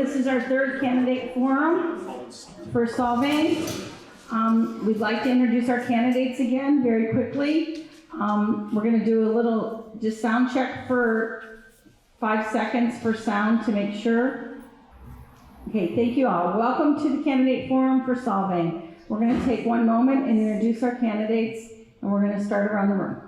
this is our third candidate forum for Solvang. We'd like to introduce our candidates again very quickly. We're going to do a little just sound check for 5 seconds for sound to make sure. Okay, thank you all. Welcome to the candidate forum for Solvang. We're going to take one moment and introduce our candidates, and we're going to start around the room.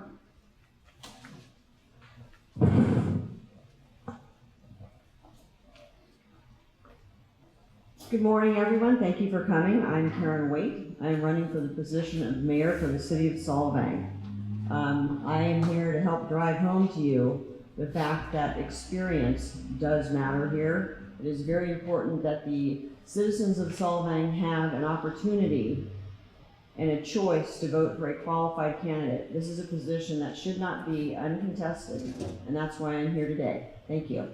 Good morning, everyone. Thank you for coming. I'm Karen Waite. I'm running for the position of mayor for the city of Solvang. I am here to help drive home to you the fact that experience does matter here. It is very important that the citizens of Solvang have an opportunity and a choice to vote for a qualified candidate. This is a position that should not be uncontested, and that's why I'm here today. Thank you.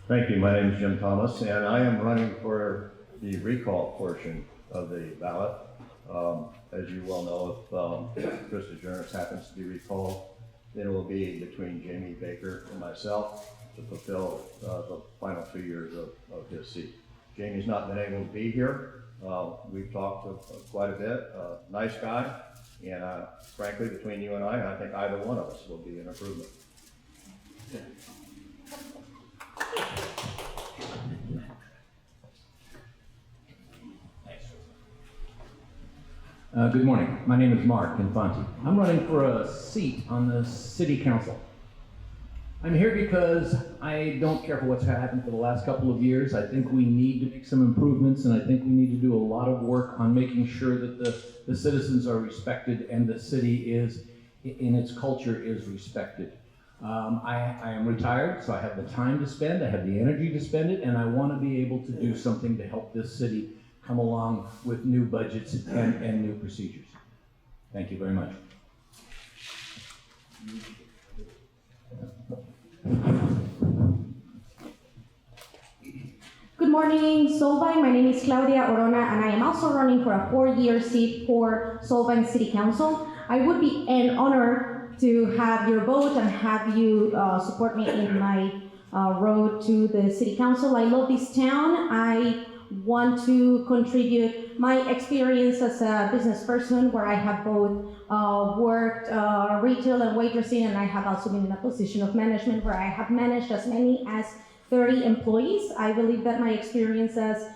Thank you. My name is Jim Thomas, and I am running for the recall portion of the ballot. As you well know, if Krista Jonas happens to be recalled, then it will be between Jamie Baker and myself to fulfill the final 2 years of his seat. Jamie's not been able to be here. We've talked quite a bit. Nice guy, and frankly, between you and I think either one of us will be an improvement. Good morning. My name is Mark Infanti. I'm running for a seat on the city council. I'm here because I don't care for what's happened for the last couple of years. I think we need to make some improvements, and I think we need to do a lot of work on making sure that the citizens are respected and the city is, in its culture, is respected. I am retired, so I have the time to spend, I have the energy to spend it, and I want to be able to do something to help this city come along with new budgets and new procedures. Thank you very much. Good morning, Solvang. My name is Claudia Orona, and I am also running for a 4-year seat for Solvang City Council. I would be an honor to have your vote and have you support me in my road to the City Council. I love this town. I want to contribute my experience as a business person, where I have both worked retail and waitressing, and I have also been in a position of management where I have managed as many as 30 employees. I believe that my experience as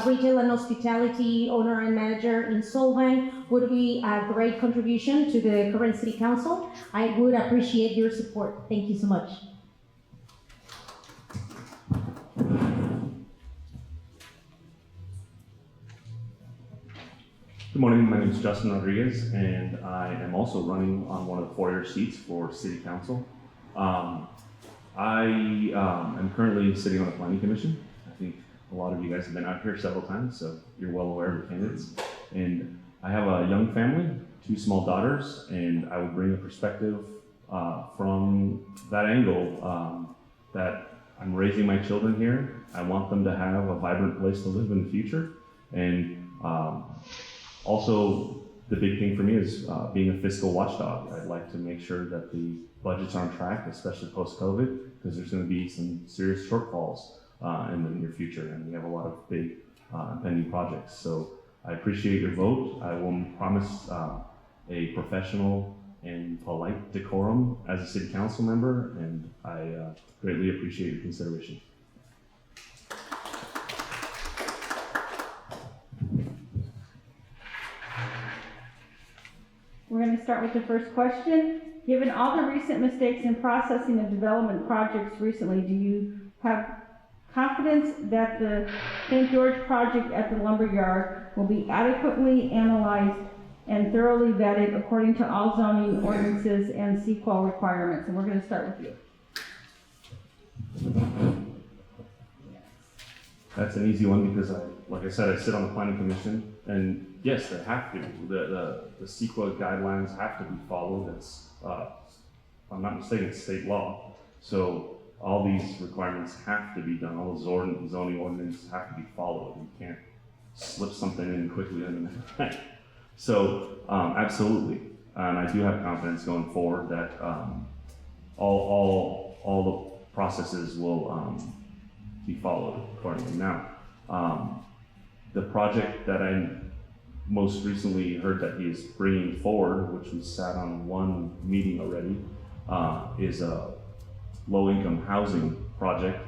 retail and hospitality owner and manager in Solvang would be a great contribution to the current City Council. I would appreciate your support. Thank you so much. Good morning, my name is Justin Rodriguez, and I am also running on one of the 4-year seats for City Council. I am currently sitting on the Planning Commission. I think a lot of you guys have been out here several times, so you're well aware of the candidates. And I have a young family, 2 small daughters, and I would bring a perspective from that angle that I'm raising my children here. I want them to have a vibrant place to live in the future. And also, the big thing for me is being a fiscal watchdog. I'd like to make sure that the budget's on track, especially post-COVID, because there's going to be some serious shortfalls in the near future, and we have a lot of big pending projects. So I appreciate your vote. I will promise a professional and polite decorum as a city council member, and I greatly appreciate your consideration. We're going to start with the first question. Given all the recent mistakes in processing of development projects recently, do you have confidence that the St. George project at the lumberyard will be adequately analyzed and thoroughly vetted according to all zoning ordinances and CEQA requirements? And we're going to start with you. That's an easy one because, like I said, I sit on the Planning Commission, and yes, they have to. The CEQA guidelines have to be followed. It's, if I'm not mistaken, it's state law. So all these requirements have to be done. All the zoning ordinances have to be followed. You can't slip something in quickly. So absolutely. And I do have confidence going forward that all the processes will be followed accordingly. Now, the project that I most recently heard that he is bringing forward, which we sat on one meeting already, is a low-income housing project,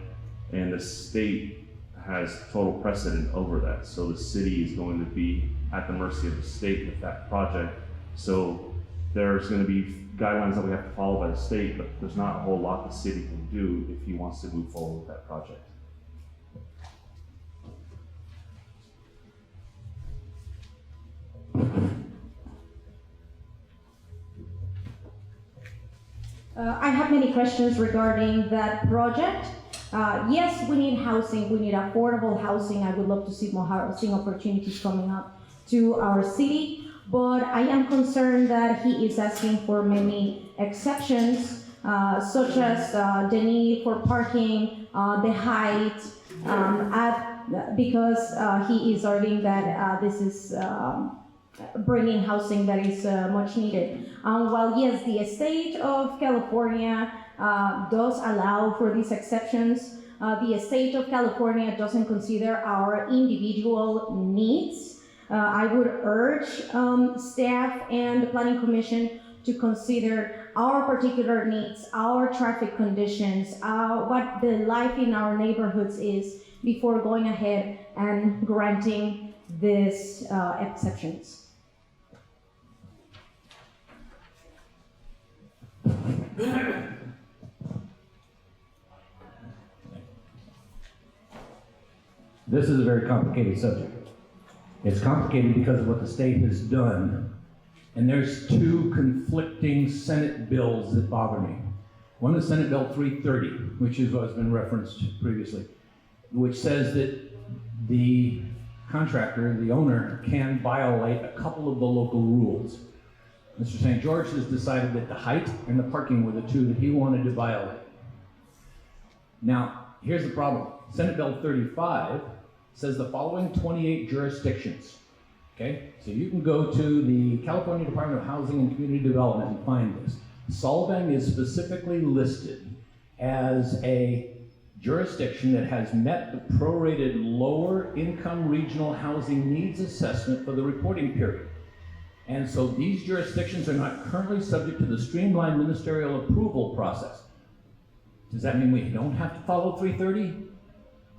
and the state has total precedent over that. So the city is going to be at the mercy of the state with that project. So there's going to be guidelines that we have to follow by the state, but there's not a whole lot the city can do if he wants to move forward with that project. I have many questions regarding that project. Yes, we need housing, we need affordable housing. I would love to see more housing opportunities coming up to our city, but I am concerned that he is asking for many exceptions, such as the need for parking, the height, because he is arguing that this is bringing housing that is much needed. While yes, the state of California does allow for these exceptions, the state of California doesn't consider our individual needs. I would urge staff and the Planning Commission to consider our particular needs, our traffic conditions, what the life in our neighborhoods is before going ahead and granting these exceptions. This is a very complicated subject. It's complicated because of what the state has done. And there's two conflicting Senate bills that bother me. One is Senate Bill 330, which is what has been referenced previously, which says that the contractor, the owner, can violate a couple of the local rules. Mr. St. George has decided that the height and the parking were the two that he wanted to violate. Now, here's the problem. Senate Bill 35 says the following 28 jurisdictions. Okay, so you can go to the California Department of Housing and Community Development and find this. Solvang is specifically listed as a jurisdiction that has met the prorated lower income regional housing needs assessment for the reporting period. And so these jurisdictions are not currently subject to the streamlined ministerial approval process. Does that mean we don't have to follow 330?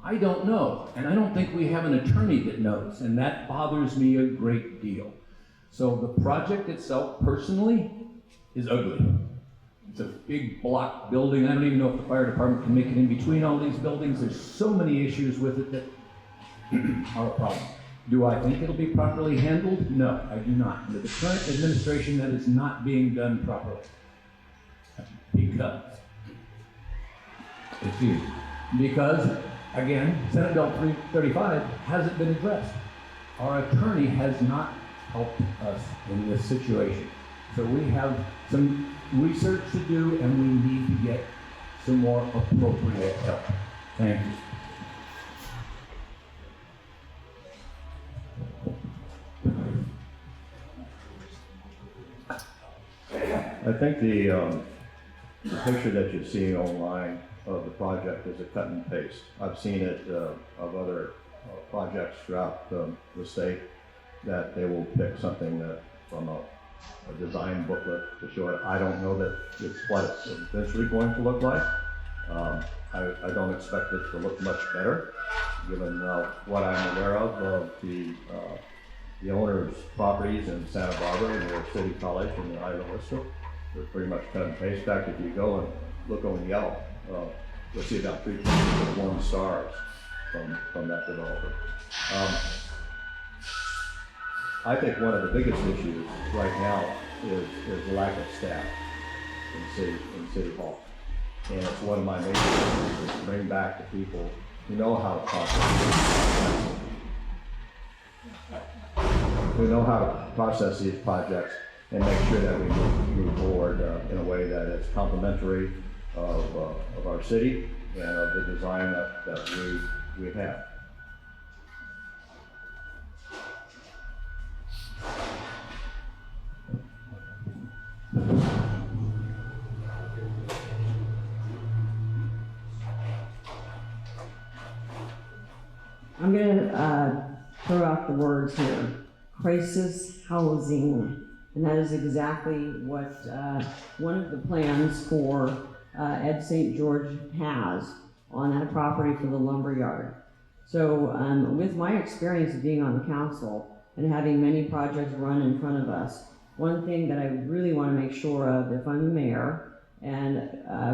I don't know, and I don't think we have an attorney that knows, and that bothers me a great deal. So the project itself, personally, is ugly. It's a big block building. I don't even know if the fire department can make it in between all these buildings. There's so many issues with it that are a problem. Do I think it'll be properly handled? No, I do not. Under the current administration, that is not being done properly. Because, again, Senate Bill 335 hasn't been addressed. Our attorney has not helped us in this situation. So we have some research to do, and we need to get some more appropriate help. Thank you. I think the picture that you're seeing online of the project is a cut and paste. I've seen it of other projects throughout the state, that they will pick something that from a design booklet to show it. I don't know that it's what it's eventually going to look like. I don't expect it to look much better, given what I'm aware of the owner's properties in Santa Barbara and their City College and the Isla Vista. They're pretty much cut and paste. In fact, if you go and look on Yelp, you'll see about 3.1 stars from that developer. I think one of the biggest issues right now is the lack of staff in City Hall. And it's one of my major issues, is to bring back the people who know how to process these projects and make sure that we move forward in a way that is complementary of our city and of the design that we have. I'm gonna throw out the words here, crisis housing. And that is exactly what one of the plans for Ed St. George has on that property for the lumberyard. So with my experience of being on the council and having many projects run in front of us, one thing that I really want to make sure of if I'm the mayor, and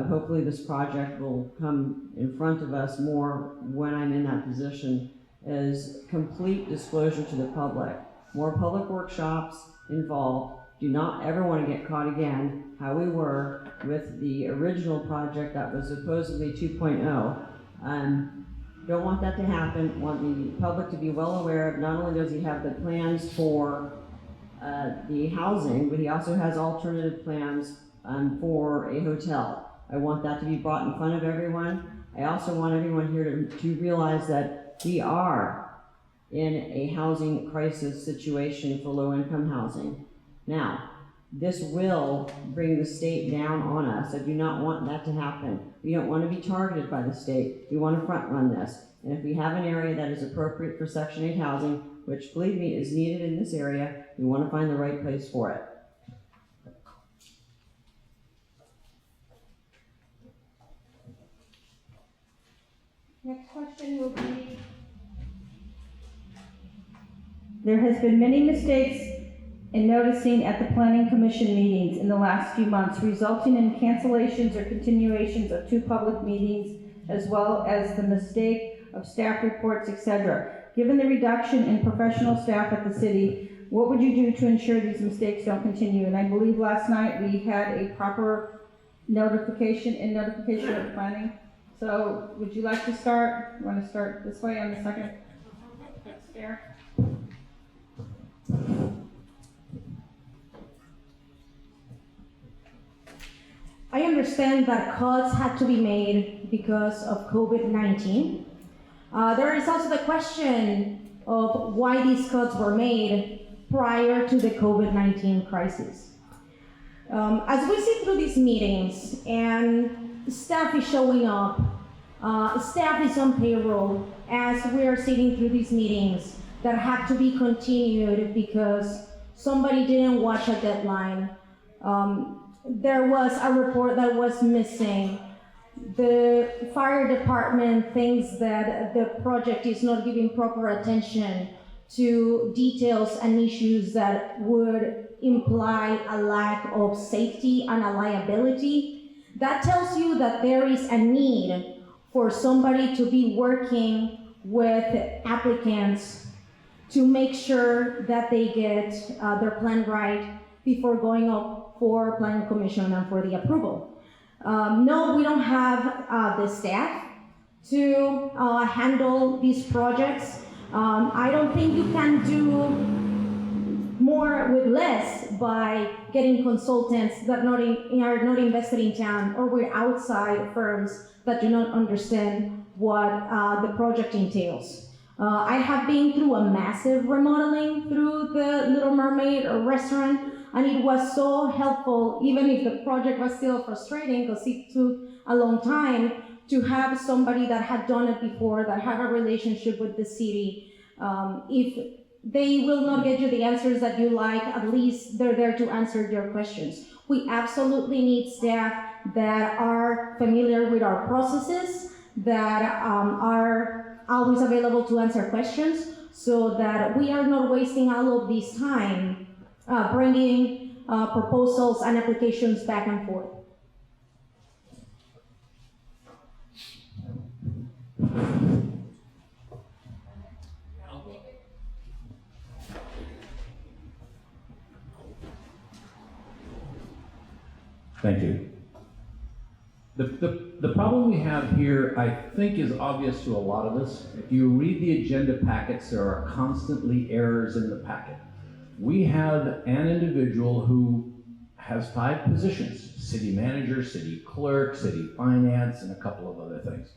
hopefully this project will come in front of us more when I'm in that position, is complete disclosure to the public. More public workshops involved. Do not ever want to get caught again how we were with the original project that was supposedly 2.0. Don't want that to happen. Want the public to be well aware of not only does he have the plans for the housing, but he also has alternative plans for a hotel. I want that to be brought in front of everyone. I also want everyone here to realize that we are in a housing crisis situation for low-income housing. Now, this will bring the state down on us. I do not want that to happen. We don't want to be targeted by the state. We want to front run this. And if we have an area that is appropriate for Section 8 housing, which believe me is needed in this area, we want to find the right place for it. Next question will be, There has been many mistakes in noticing at the Planning Commission meetings in the last few months, resulting in cancellations or continuations of 2 public meetings, as well as the mistake of staff reports, etc. Given the reduction in professional staff at the city, what would you do to ensure these mistakes don't continue? And I believe last night we had a proper notification of planning. So would you like to start? You want to start this way on the second stair? I understand that cuts had to be made because of COVID-19. There is also the question of why these cuts were made prior to the COVID-19 crisis. As we sit through these meetings and staff is showing up, staff is on payroll as we are sitting through these meetings that had to be continued because somebody didn't watch a deadline. There was a report that was missing. The fire department thinks that the project is not giving proper attention to details and issues that would imply a lack of safety and a liability. That tells you that there is a need for somebody to be working with applicants to make sure that they get their plan right before going up for Planning Commission and for the approval. No, we don't have the staff to handle these projects. I don't think you can do more with less by getting consultants that are not invested in town or with outside firms that do not understand what the project entails. I have been through a massive remodeling through the Little Mermaid restaurant, and it was so helpful, even if the project was still frustrating because it took a long time, to have somebody that had done it before, that had a relationship with the city. If they will not get you the answers that you like, at least they're there to answer your questions. We absolutely need staff that are familiar with our processes, that are always available to answer questions, so that we are not wasting all of this time bringing proposals and applications back and forth. Thank you. The problem we have here, I think, is obvious to a lot of us. If you read the agenda packets, there are constantly errors in the packet. We have an individual who has 5 positions: city manager, city clerk, city finance, and a couple of other things,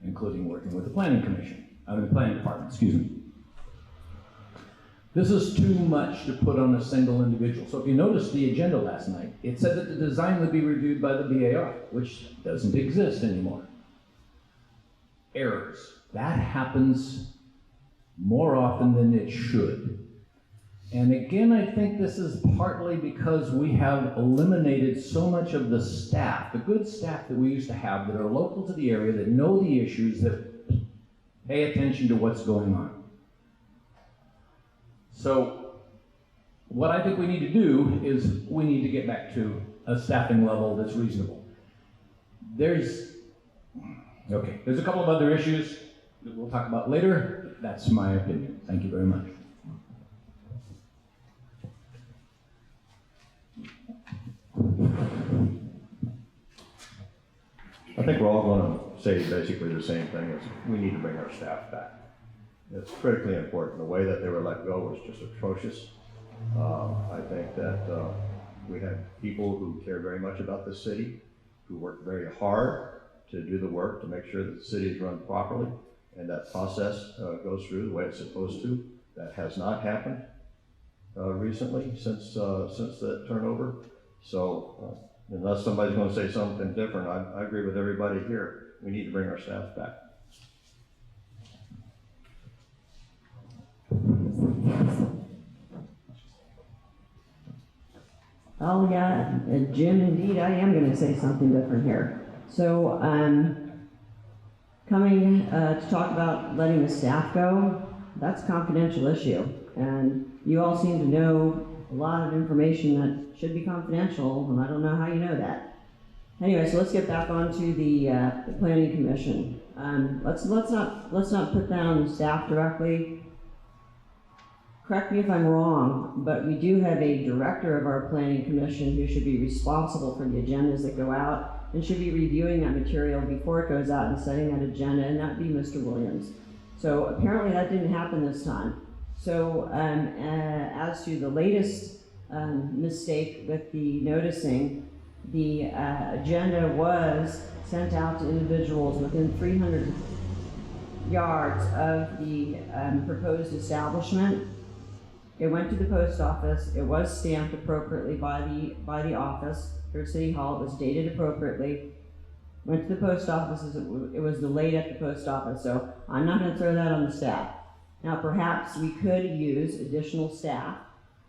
including working with the planning commission, the planning department, excuse me. This is too much to put on a single individual. So if you noticed the agenda last night, it said that the design would be reviewed by the BAR, which doesn't exist anymore. Errors. That happens more often than it should. And again, I think this is partly because we have eliminated so much of the staff, the good staff that we used to have that are local to the area, that know the issues, that pay attention to what's going on. So what I think we need to do is we need to get back to a staffing level that's reasonable. There's a couple of other issues that we'll talk about later. That's my opinion. Thank you very much. I think we're all going to say basically the same thing, is we need to bring our staff back. It's critically important. The way that they were let go was just atrocious. I think that we had people who care very much about the city, who work very hard to do the work to make sure that the city is run properly, and that process goes through the way it's supposed to. That has not happened recently since that turnover. So unless somebody's going to say something different, I agree with everybody here. We need to bring our staff back. Oh yeah, Jim, indeed, I am going to say something different here. So, coming to talk about letting the staff go, that's a confidential issue. And you all seem to know a lot of information that should be confidential, and I don't know how you know that. Anyway, so let's get back onto the Planning Commission. Let's not put that on the staff directly. Correct me if I'm wrong, but we do have a director of our Planning Commission who should be responsible for the agendas that go out and should be reviewing that material before it goes out and setting that agenda, and that'd be Mr. Williams. So apparently that didn't happen this time. So as to the latest mistake with the noticing, the agenda was sent out to individuals within 300 yards of the proposed establishment. It went to the post office. It was stamped appropriately by the office for City Hall. It was dated appropriately. Went to the post office. It was delayed at the post office. So I'm not going to throw that on the staff. Now perhaps we could use additional staff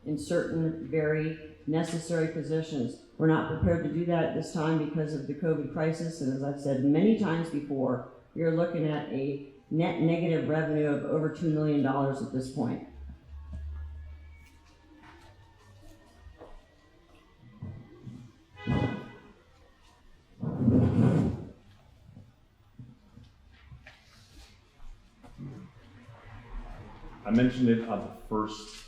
in certain very necessary positions. We're not prepared to do that at this time because of the COVID crisis. And as I've said many times before, we are looking at a net negative revenue of over $2 million at this point. I mentioned it at the first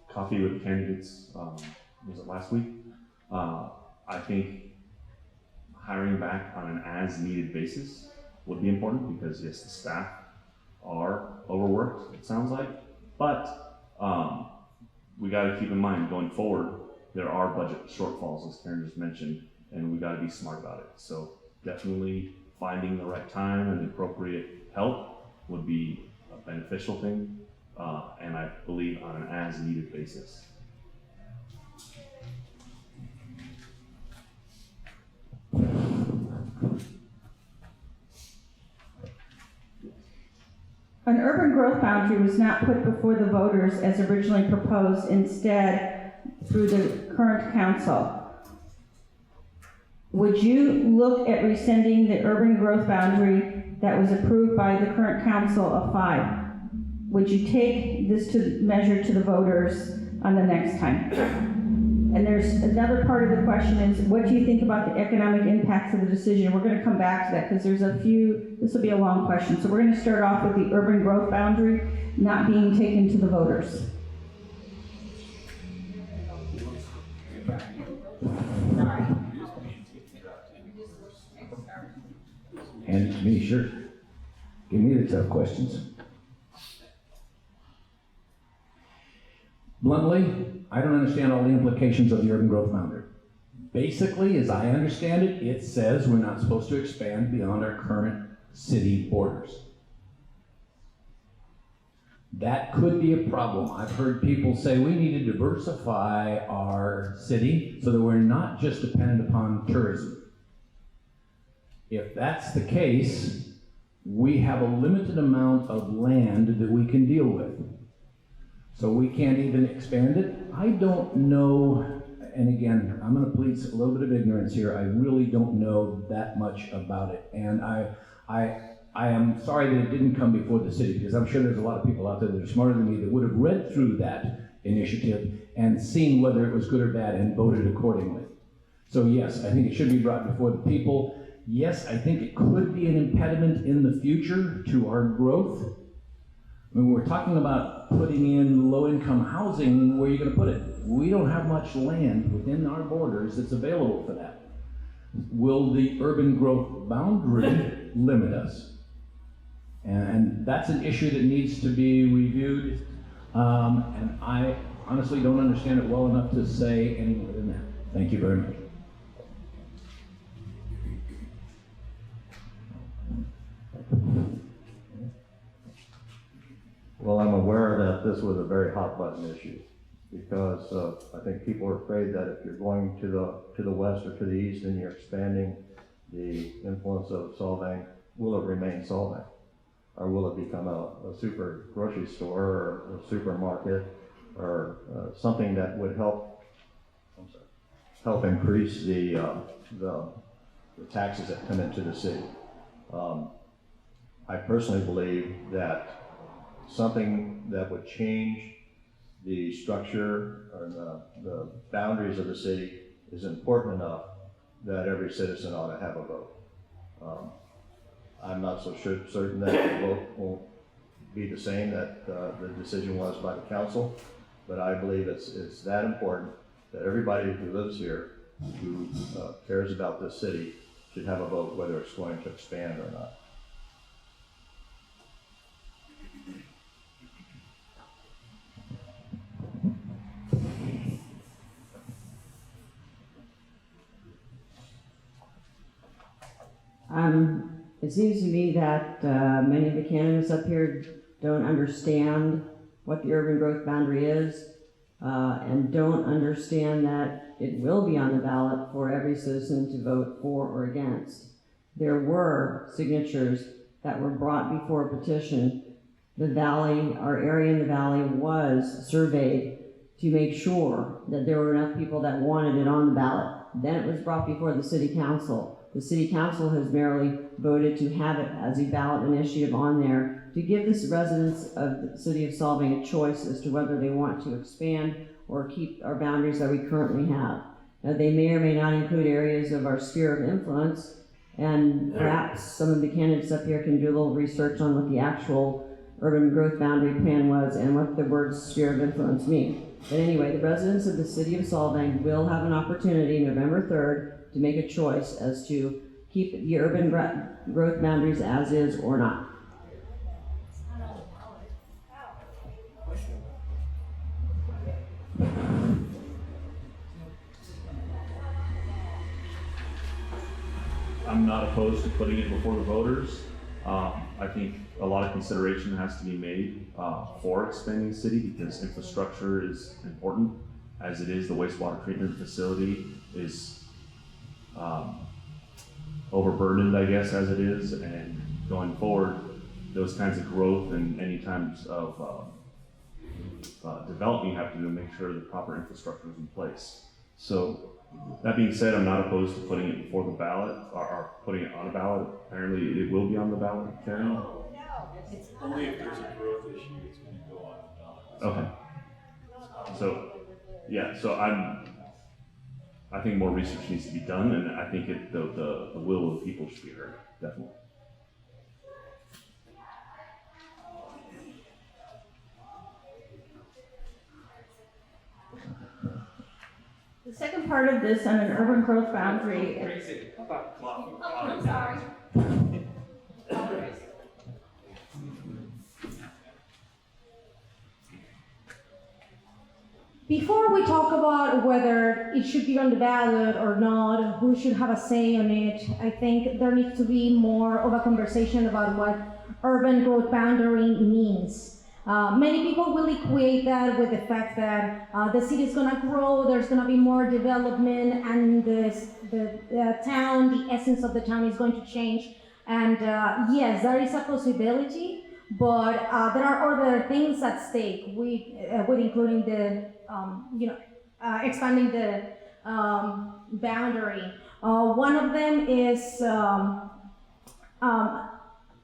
coffee with the candidates, was it last week? I think hiring back on an as-needed basis would be important because yes, the staff are overworked, it sounds like, but we got to keep in mind going forward, there are budget shortfalls, as Karen just mentioned, and we got to be smart about it. So definitely finding the right time and the appropriate help would be a beneficial thing, and I believe on an as-needed basis. An urban growth boundary was not put before the voters as originally proposed, instead through the current council. Would you look at rescinding the urban growth boundary that was approved by the current council of 5? Would you take this to measure to the voters on the next time? And there's another part of the question is, what do you think about the economic impacts of the decision? We're going to come back to that because there's a few, this will be a long question. So we're going to start off with the urban growth boundary not being taken to the voters. Hand it to me, sure. Give me the tough questions. Bluntly, I don't understand all the implications of the urban growth boundary. Basically, as I understand it, it says we're not supposed to expand beyond our current city borders. That could be a problem. I've heard people say we need to diversify our city so that we're not just dependent upon tourism. If that's the case, we have a limited amount of land that we can deal with. So we can't even expand it. I don't know, and again, I'm gonna plead a little bit of ignorance here. I really don't know that much about it. And I am sorry that it didn't come before the city, because I'm sure there's a lot of people out there that are smarter than me that would have read through that initiative and seen whether it was good or bad and voted accordingly. So yes, I think it should be brought before the people. Yes, I think it could be an impediment in the future to our growth. When we're talking about putting in low-income housing, where are you going to put it? We don't have much land within our borders that's available for that. Will the urban growth boundary limit us? And that's an issue that needs to be reviewed. And I honestly don't understand it well enough to say any more than that. Thank you very much. Well, I'm aware that this was a very hot button issue because I think people are afraid that if you're going to the west or to the east and you're expanding the influence of Solvang, will it remain Solvang? Or will it become a super grocery store or a supermarket or something that would help increase the taxes that come into the city? I personally believe that something that would change the structure or the boundaries of the city is important enough that every citizen ought to have a vote. I'm not so certain that the vote won't be the same that the decision was by the council, but I believe it's that important that everybody who lives here, who cares about this city, should have a vote whether it's going to expand or not. It seems to me that many of the candidates up here don't understand what the urban growth boundary is and don't understand that it will be on the ballot for every citizen to vote for or against. There were signatures that were brought before a petition. The valley, our area in the valley, was surveyed to make sure that there were enough people that wanted it on the ballot. Then it was brought before the city council. The city council has merely voted to have it as a ballot initiative on there to give the residents of the city of Solvang a choice as to whether they want to expand or keep our boundaries that we currently have. Now, they may or may not include areas of our sphere of influence, and perhaps some of the candidates up here can do a little research on what the actual urban growth boundary plan was and what the words sphere of influence mean. But anyway, the residents of the city of Solvang will have an opportunity November 3rd to make a choice as to keep the urban growth boundaries as is or not. I'm not opposed to putting it before the voters. I think a lot of consideration has to be made for expanding the city because infrastructure is important. As it is, the wastewater treatment facility is overburdened, I guess, as it is, and going forward, those kinds of growth and any types of development you have to do to make sure the proper infrastructure is in place. So, that being said, I'm not opposed to putting it before the ballot or putting it on a ballot. Apparently, it will be on the ballot, Karen? No. Only if there's a growth issue, it's going to go on the ballot. Okay. So, yeah, so I think more research needs to be done, and I think the will of the people should be heard, definitely. The second part of this on an urban growth boundary. I'm sorry. Before we talk about whether it should be on the ballot or not, who should have a say on it, I think there needs to be more of a conversation about what urban growth boundary means. Many people will equate that with the fact that the city is going to grow, there's going to be more development, and the town, the essence of the town is going to change. And yes, there is a possibility, but there are other things at stake with including the, expanding the boundary. One of them is a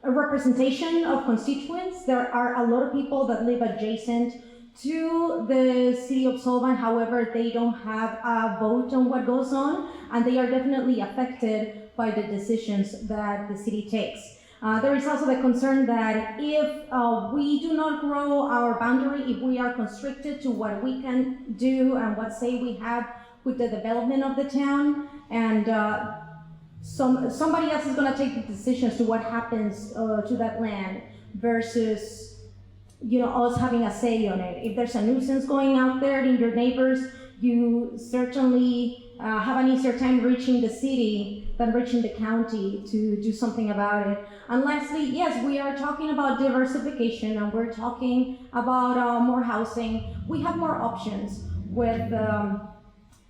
representation of constituents. There are a lot of people that live adjacent to the city of Solvang, however, they don't have a vote on what goes on, and they are definitely affected by the decisions that the city takes. There is also the concern that if we do not grow our boundary, if we are constricted to what we can do and what say we have with the development of the town, and somebody else is going to take the decisions to what happens to that land versus us having a say on it. If there's a nuisance going out there in your neighbors, you certainly have an easier time reaching the city than reaching the county to do something about it. And lastly, yes, we are talking about diversification and we're talking about more housing. We have more options with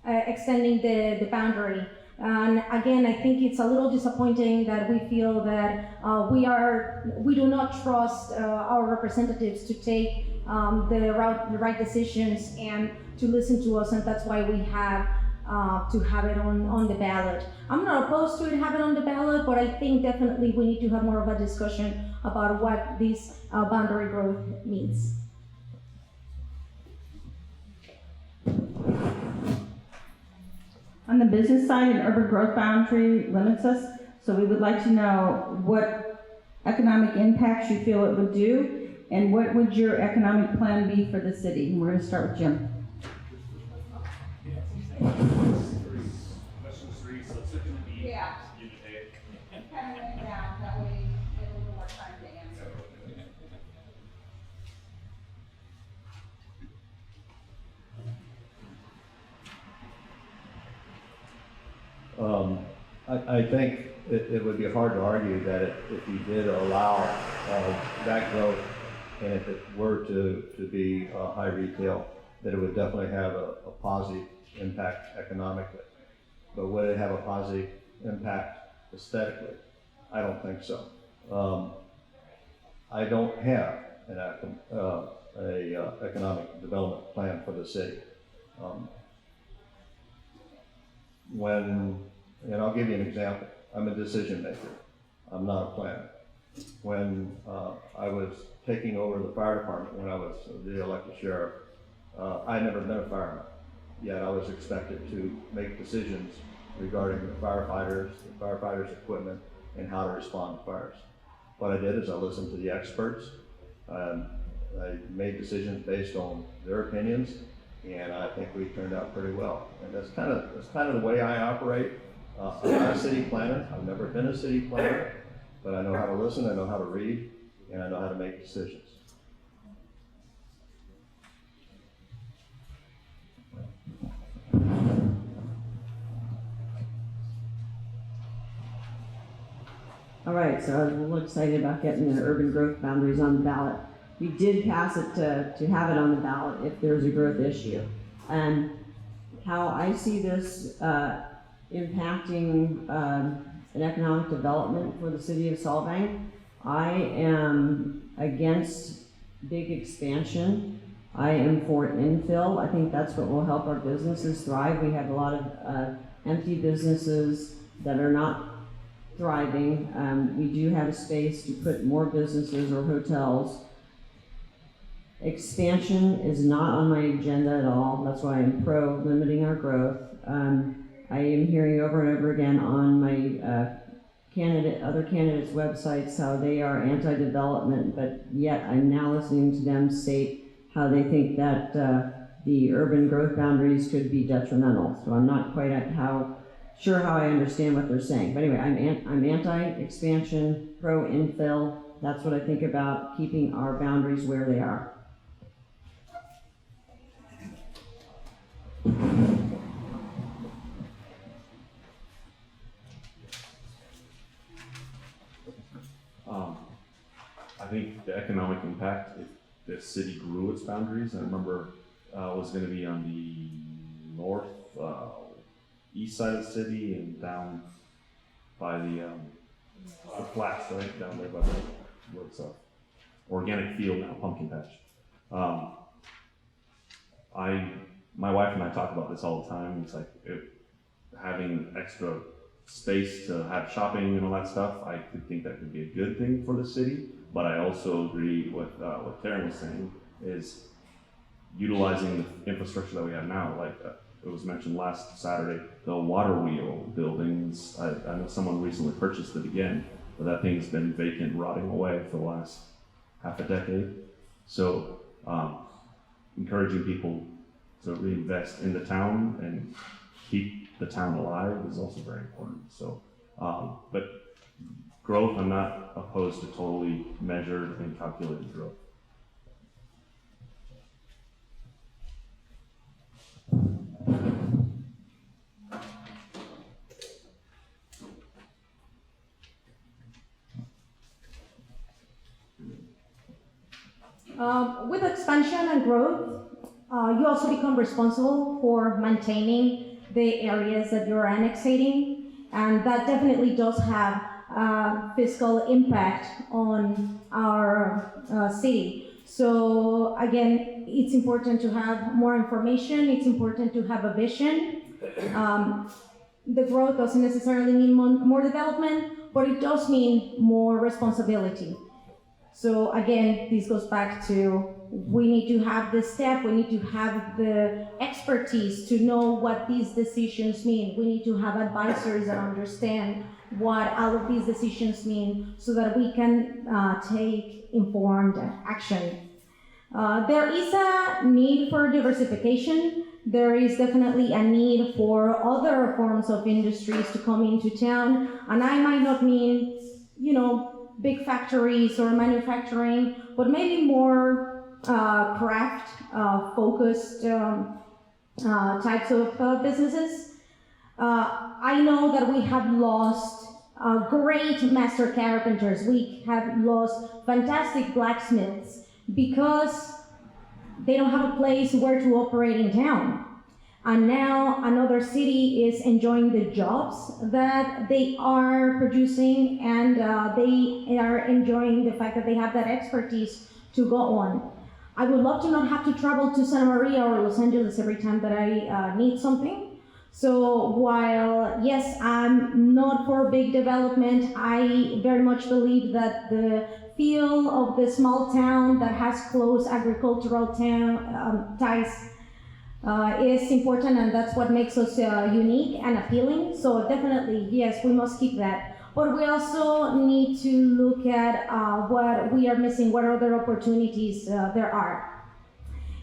extending the boundary. And again, I think it's a little disappointing that we feel that we do not trust our representatives to take the right decisions and to listen to us, and that's why we have to have it on the ballot. I'm not opposed to it having it on the ballot, but I think definitely we need to have more of a discussion about what this boundary growth means. On the business side, an urban growth boundary limits us, so we would like to know what economic impacts you feel it would do, and what would your economic plan be for the city? And we're going to start with Jim. Question three, so it's going to be you today. Kind of went down, that way we get a little more time to answer. I think it would be hard to argue that if you did allow that growth, and if it were to be high retail, that it would definitely have a positive impact economically. But would it have a positive impact aesthetically? I don't think so. I don't have an economic development plan for the city. And I'll give you an example. I'm a decision maker. I'm not a planner. When I was taking over the fire department, when I was the elected sheriff, I had never been a fireman. Yet I was expected to make decisions regarding the firefighters equipment, and how to respond to fires. What I did is I listened to the experts. I made decisions based on their opinions, and I think we turned out pretty well. And that's kind of the way I operate. I'm not a city planner. I've never been a city planner, but I know how to listen, I know how to read, and I know how to make decisions. All right, so I was a little excited about getting the urban growth boundaries on the ballot. We did pass it to have it on the ballot if there's a growth issue. And how I see this impacting an economic development for the city of Solvang, I am against big expansion. I am for infill. I think that's what will help our businesses thrive. We have a lot of empty businesses that are not thriving. We do have a space to put more businesses or hotels. Expansion is not on my agenda at all. That's why I'm pro limiting our growth. I am hearing over and over again on my other candidates' websites how they are anti-development, but yet I'm now listening to them state how they think that the urban growth boundaries could be detrimental. So I'm not quite sure how I understand what they're saying. But anyway, I'm anti-expansion, pro-infill. That's what I think about keeping our boundaries where they are. I think the economic impact, if the city grew its boundaries, I remember was going to be on the north, east side of the city and down by the flats right down there by where it's a organic field now, pumpkin patch. My wife and I talk about this all the time. It's like having extra space to have shopping and all that stuff. I could think that could be a good thing for the city, but I also agree with what Karen was saying, is utilizing the infrastructure that we have now. Like it was mentioned last Saturday, the water wheel buildings. I know someone recently purchased it again, but that thing's been vacant, rotting away for the last half a decade. So encouraging people to reinvest in the town and keep the town alive is also very important. So, but growth, I'm not opposed to totally measured and calculated growth. With expansion and growth, you also become responsible for maintaining the areas that you're annexating, and that definitely does have fiscal impact on our city. So again, it's important to have more information, it's important to have a vision. The growth doesn't necessarily mean more development, but it does mean more responsibility. So again, this goes back to, we need to have the step, we need to have the expertise to know what these decisions mean. We need to have advisors that understand what all of these decisions mean so that we can take informed action. There is a need for diversification. There is definitely a need for other forms of industries to come into town, and I might not mean, big factories or manufacturing, but maybe more craft focused types of businesses. I know that we have lost great master carpenters. We have lost fantastic blacksmiths because they don't have a place where to operate in town. And now another city is enjoying the jobs that they are producing, and they are enjoying the fact that they have that expertise to go on. I would love to not have to travel to Santa Maria or Los Angeles every time that I need something. So while, yes, I'm not for big development, I very much believe that the feel of the small town that has close agricultural ties is important, and that's what makes us unique and appealing. So definitely, yes, we must keep that. But we also need to look at what we are missing, what other opportunities there are.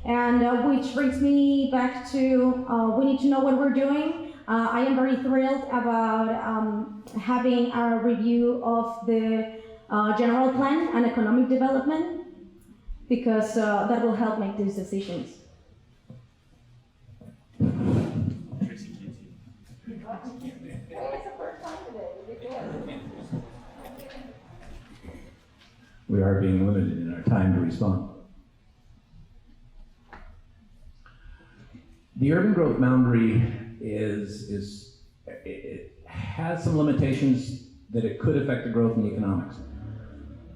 And which brings me back to, we need to know what we're doing. I am very thrilled about having a review of the general plan and economic development, because that will help make these decisions. We are being limited in our time to respond. The urban growth boundary it has some limitations that it could affect the growth in economics.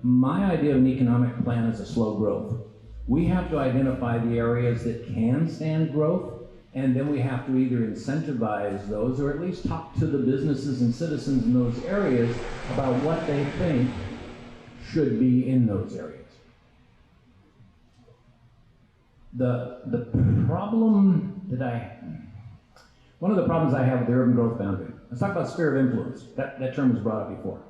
My idea of an economic plan is a slow growth. We have to identify the areas that can stand growth, and then we have to either incentivize those or at least talk to the businesses and citizens in those areas about what they think should be in those areas. The problem one of the problems I have with the urban growth boundary, let's talk about sphere of influence. That term was brought up before.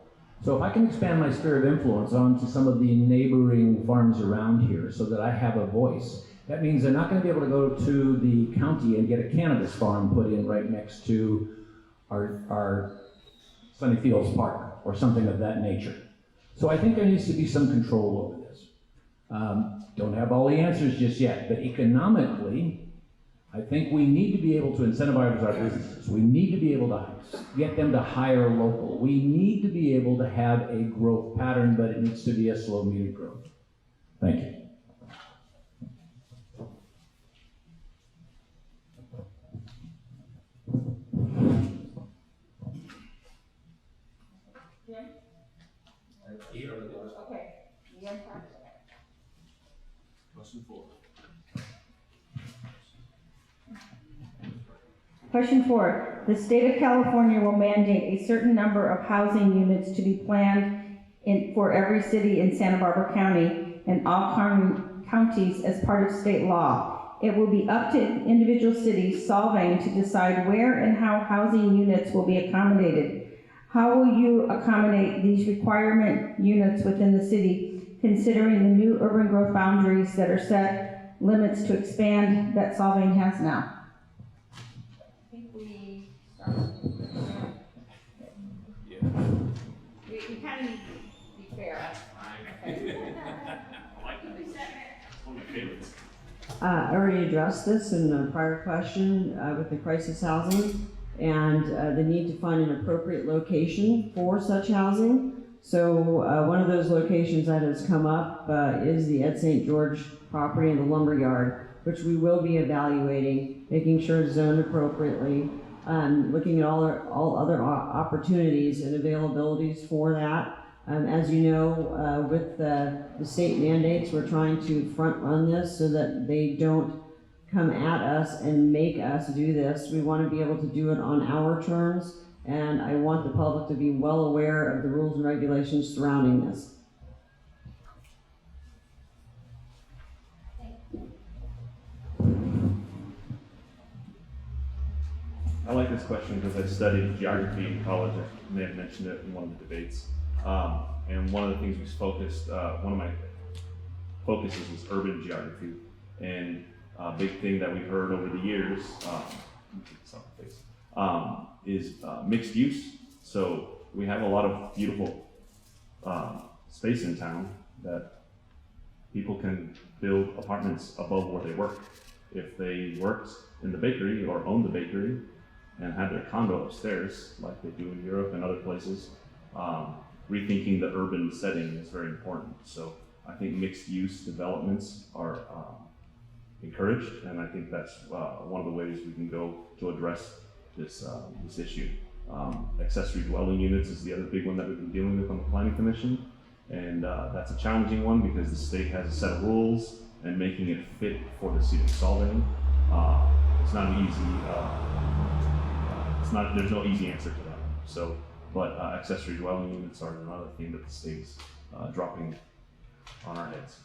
So if I can expand my sphere of influence onto some of the neighboring farms around here so that I have a voice, that means they're not going to be able to go to the county and get a cannabis farm put in right next to our Sunny Fields Park or something of that nature. So I think there needs to be some control over this. Don't have all the answers just yet, but economically, I think we need to be able to incentivize our businesses. We need to be able to get them to hire local. We need to be able to have a growth pattern, but it needs to be a slow, muted growth. Thank you. Okay. Question 4. The state of California will mandate a certain number of housing units to be planned for every city in Santa Barbara County and all counties as part of state law. It will be up to individual cities, Solvang, to decide where and how housing units will be accommodated. How will you accommodate these requirement units within the city, considering the new urban growth boundaries that are set limits to expand that Solvang has now? I think we start. Yeah. We kind of need to be fair. One of my favorites. I already addressed this in a prior question with the crisis housing and the need to find an appropriate location for such housing. So one of those locations that has come up is the Ed St. George property in the lumberyard, which we will be evaluating, making sure it's zoned appropriately, looking at all other opportunities and availabilities for that. As you know, with the state mandates, we're trying to front run this so that they don't come at us and make us do this. We want to be able to do it on our terms, and I want the public to be well aware of the rules and regulations surrounding this. I like this question because I studied geography in college. I may have mentioned it in one of the debates. And one of the things we focused, one of my focuses was urban geography. And a big thing that we've heard over the years is mixed use. So we have a lot of beautiful space in town that people can build apartments above where they work. If they worked in the bakery or owned the bakery and had their condo upstairs, like they do in Europe and other places, rethinking the urban setting is very important. So I think mixed use developments are encouraged, and I think that's one of the ways we can go to address this issue. Accessory dwelling units is the other big one that we've been dealing with on the Planning Commission, and that's a challenging one because the state has a set of rules, and making it fit for the city of Solvang, it's not an easy. There's no easy answer to that. So, but accessory dwelling units are another thing that the state's dropping on our heads.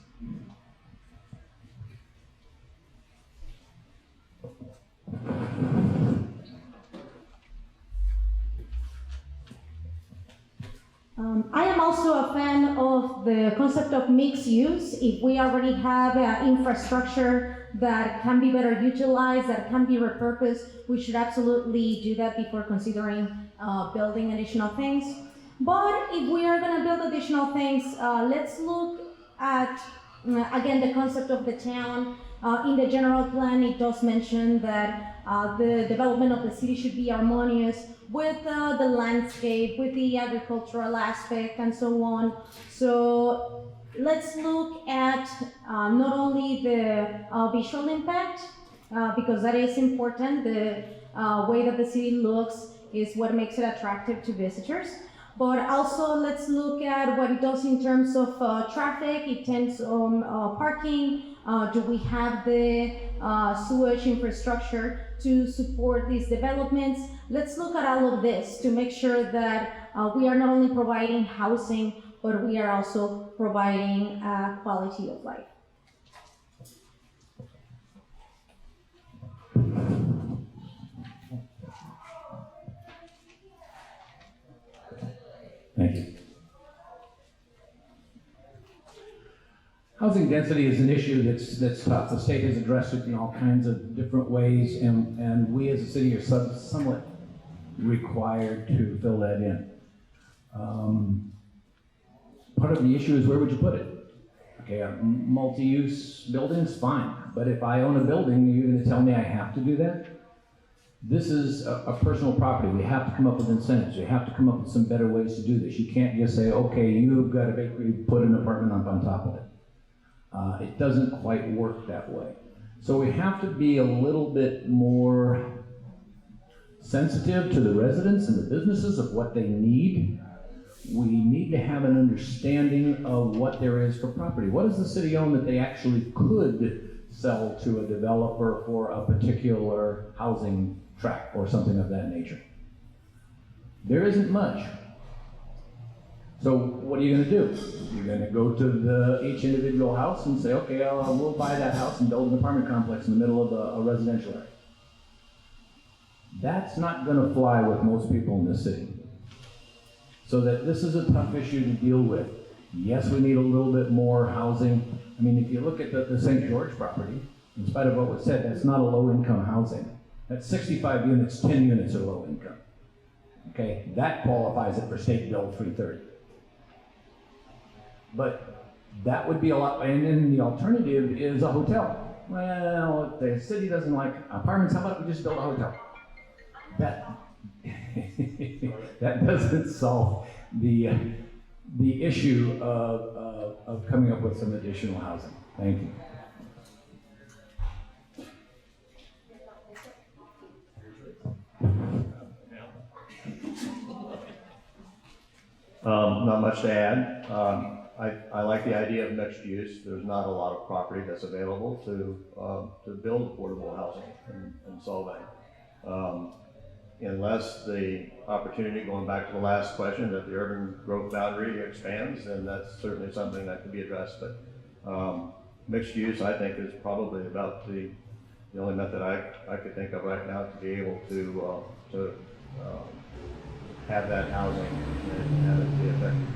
I am also a fan of the concept of mixed use. If we already have infrastructure that can be better utilized, that can be repurposed, we should absolutely do that before considering building additional things. But if we are going to build additional things, let's look at, again, the concept of the town. In the general plan, it does mention that the development of the city should be harmonious with the landscape, with the agricultural aspect, and so on. So let's look at not only the visual impact, because that is important. The way that the city looks is what makes it attractive to visitors. But also let's look at what it does in terms of traffic. It tends on parking. Do we have the sewage infrastructure to support these developments? Let's look at all of this to make sure that we are not only providing housing, but we are also providing quality of life. Thank you. Housing density is an issue that's tough. The state has addressed it in all kinds of different ways, and we as a city are somewhat required to fill that in. Part of the issue is where would you put it? Okay, multi-use buildings, fine. But if I own a building, you're going to tell me I have to do that? This is a personal property. We have to come up with incentives. We have to come up with some better ways to do this. You can't just say, okay, you've got a bakery, put an apartment up on top of it. It doesn't quite work that way. So we have to be a little bit more sensitive to the residents and the businesses of what they need. we need to have an understanding of what there is for property. What does the city own that they actually could sell to a developer for a particular housing tract or something of that nature? There isn't much. So what are you going to do? You're going to go to each individual house and say, okay, we'll buy that house and build an apartment complex in the middle of a residential area. That's not going to fly with most people in this city. So that this is a tough issue to deal with. Yes, we need a little bit more housing. I mean, if you look at the St. George property, in spite of what was said, that's not a low-income housing. That's 65 units, 10 units are low income. Okay, that qualifies it for State Bill 330. But that would be a lot, and then the alternative is a hotel. Well, if the city doesn't like apartments, how about we just build a hotel? That that doesn't solve the issue of coming up with some additional housing. Thank you. Not much to add. I like the idea of mixed use. There's not a lot of property that's available to build affordable housing in Solvang. Unless the opportunity, going back to the last question, that the urban growth boundary expands, then that's certainly something that can be addressed. But mixed use, I think, is probably about the only method I could think of right now to be able to have that housing and have it be effective.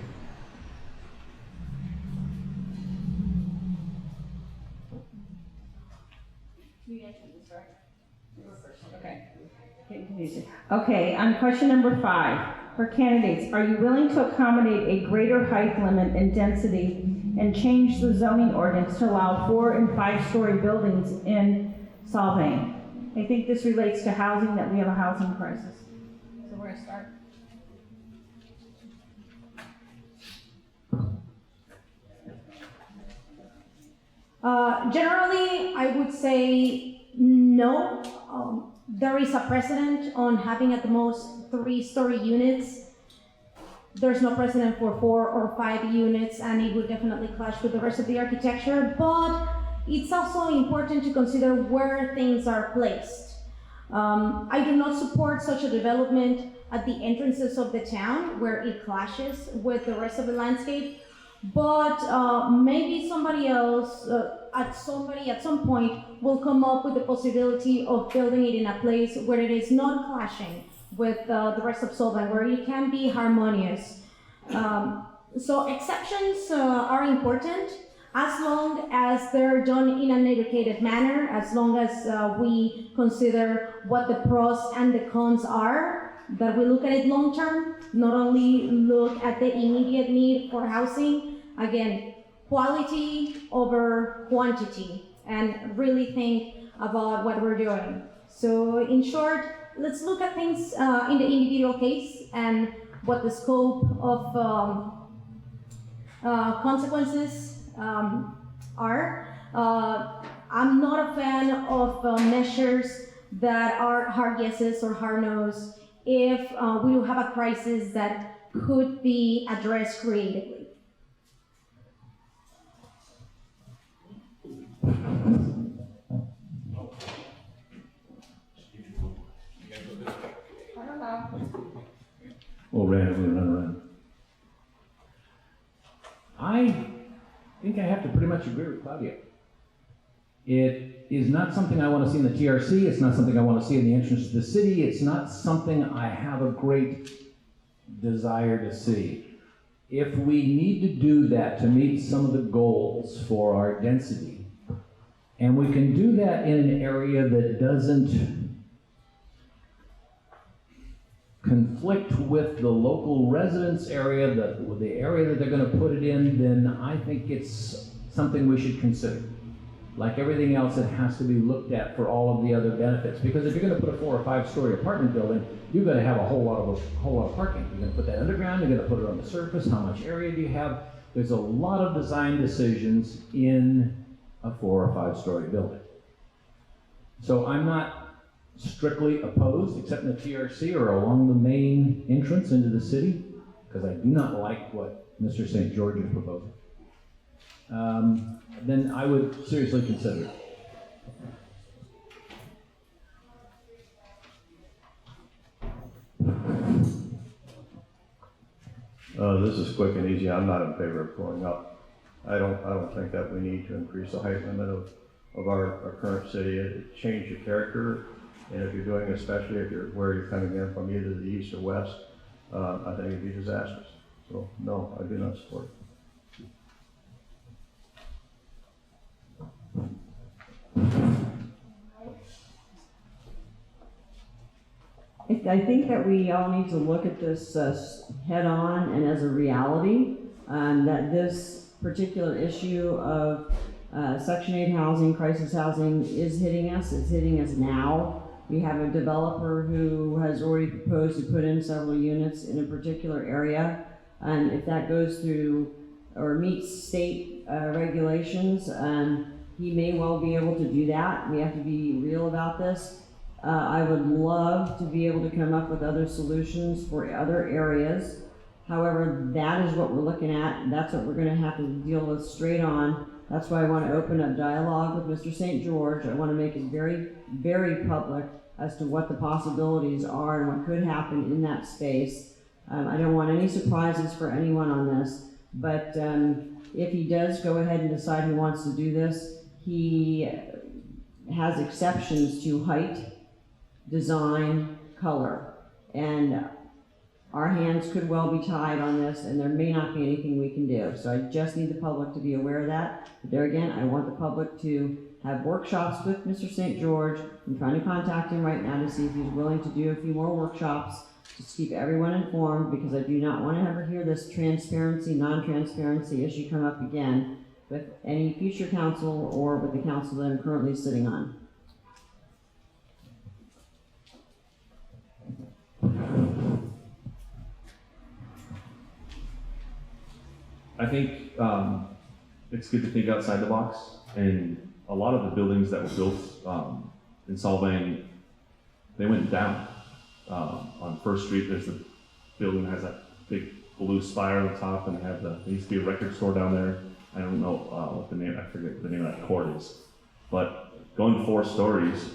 Okay, on question number 5, for candidates, are you willing to accommodate a greater height limit and density and change the zoning ordinance to allow 4- and 5-story buildings in Solvang? I think this relates to housing, that we have a housing crisis. So we're going to start. Generally, I would say no. There is a precedent on having at the most 3-story units. There's no precedent for 4 or 5 units, and it would definitely clash with the rest of the architecture. But it's also important to consider where things are placed. I do not support such a development at the entrances of the town where it clashes with the rest of the landscape. But maybe somebody else, at some point, will come up with the possibility of building it in a place where it is not clashing with the rest of Solvang, where it can be harmonious. So exceptions are important as long as they're done in an educated manner, as long as we consider what the pros and the cons are, that we look at it long term, not only look at the immediate need for housing. Again, quality over quantity, and really think about what we're doing. So in short, let's look at things in the individual case and what the scope of consequences are. I'm not a fan of measures that are hard yeses or hard no's if we have a crisis that could be addressed creatively. We'll randomly run around. I think I have to pretty much agree with Claudia. It is not something I want to see in the TRC. It's not something I want to see in the entrance to the city. It's not something I have a great desire to see. If we need to do that to meet some of the goals for our density, and we can do that in an area that doesn't conflict with the local residence area, the area that they're going to put it in, then I think it's something we should consider. Like everything else, it has to be looked at for all of the other benefits. Because if you're going to put a 4 or 5-story apartment building, you're going to have a whole lot of parking. You're going to put that underground. You're going to put it on the surface. How much area do you have? There's a lot of design decisions in a 4 or 5-story building. So I'm not strictly opposed, except in the TRC or along the main entrance into the city, because I do not like what Mr. St. George is proposing, then I would seriously consider it. This is quick and easy. I'm not in favor of going up. I don't think that we need to increase the height limit of our current city. It change the character, and if you're doing, especially if you're where you're coming in from either the east or west, I think it'd be disastrous. So no, I do not support it. I think that we all need to look at this head on and as a reality, that this particular issue of Section 8 housing, crisis housing is hitting us. It's hitting us now. We have a developer who has already proposed to put in several units in a particular area. And if that goes through or meets state regulations, he may well be able to do that. We have to be real about this. I would love to be able to come up with other solutions for other areas. However, that is what we're looking at. That's what we're going to have to deal with straight on. That's why I want to open up dialogue with Mr. St. George. I want to make it very, very public as to what the possibilities are and what could happen in that space. I don't want any surprises for anyone on this, but if he does go ahead and decide he wants to do this, he has exceptions to height, design, color, and our hands could well be tied on this, and there may not be anything we can do. So I just need the public to be aware of that. But there again, I want the public to have workshops with Mr. St. George. I'm trying to contact him right now to see if he's willing to do a few more workshops, just keep everyone informed, because I do not want to ever hear this transparency, non-transparency issue come up again with any future council or with the council that I'm currently sitting on. I think it's good to think outside the box, and a lot of the buildings that were built in Solvang, they went down. On First Street, there's a building that has that big blue spire on the top, and there used to be a record store down there. I don't know what the name, I forget the name of that court is. But going to 4 stories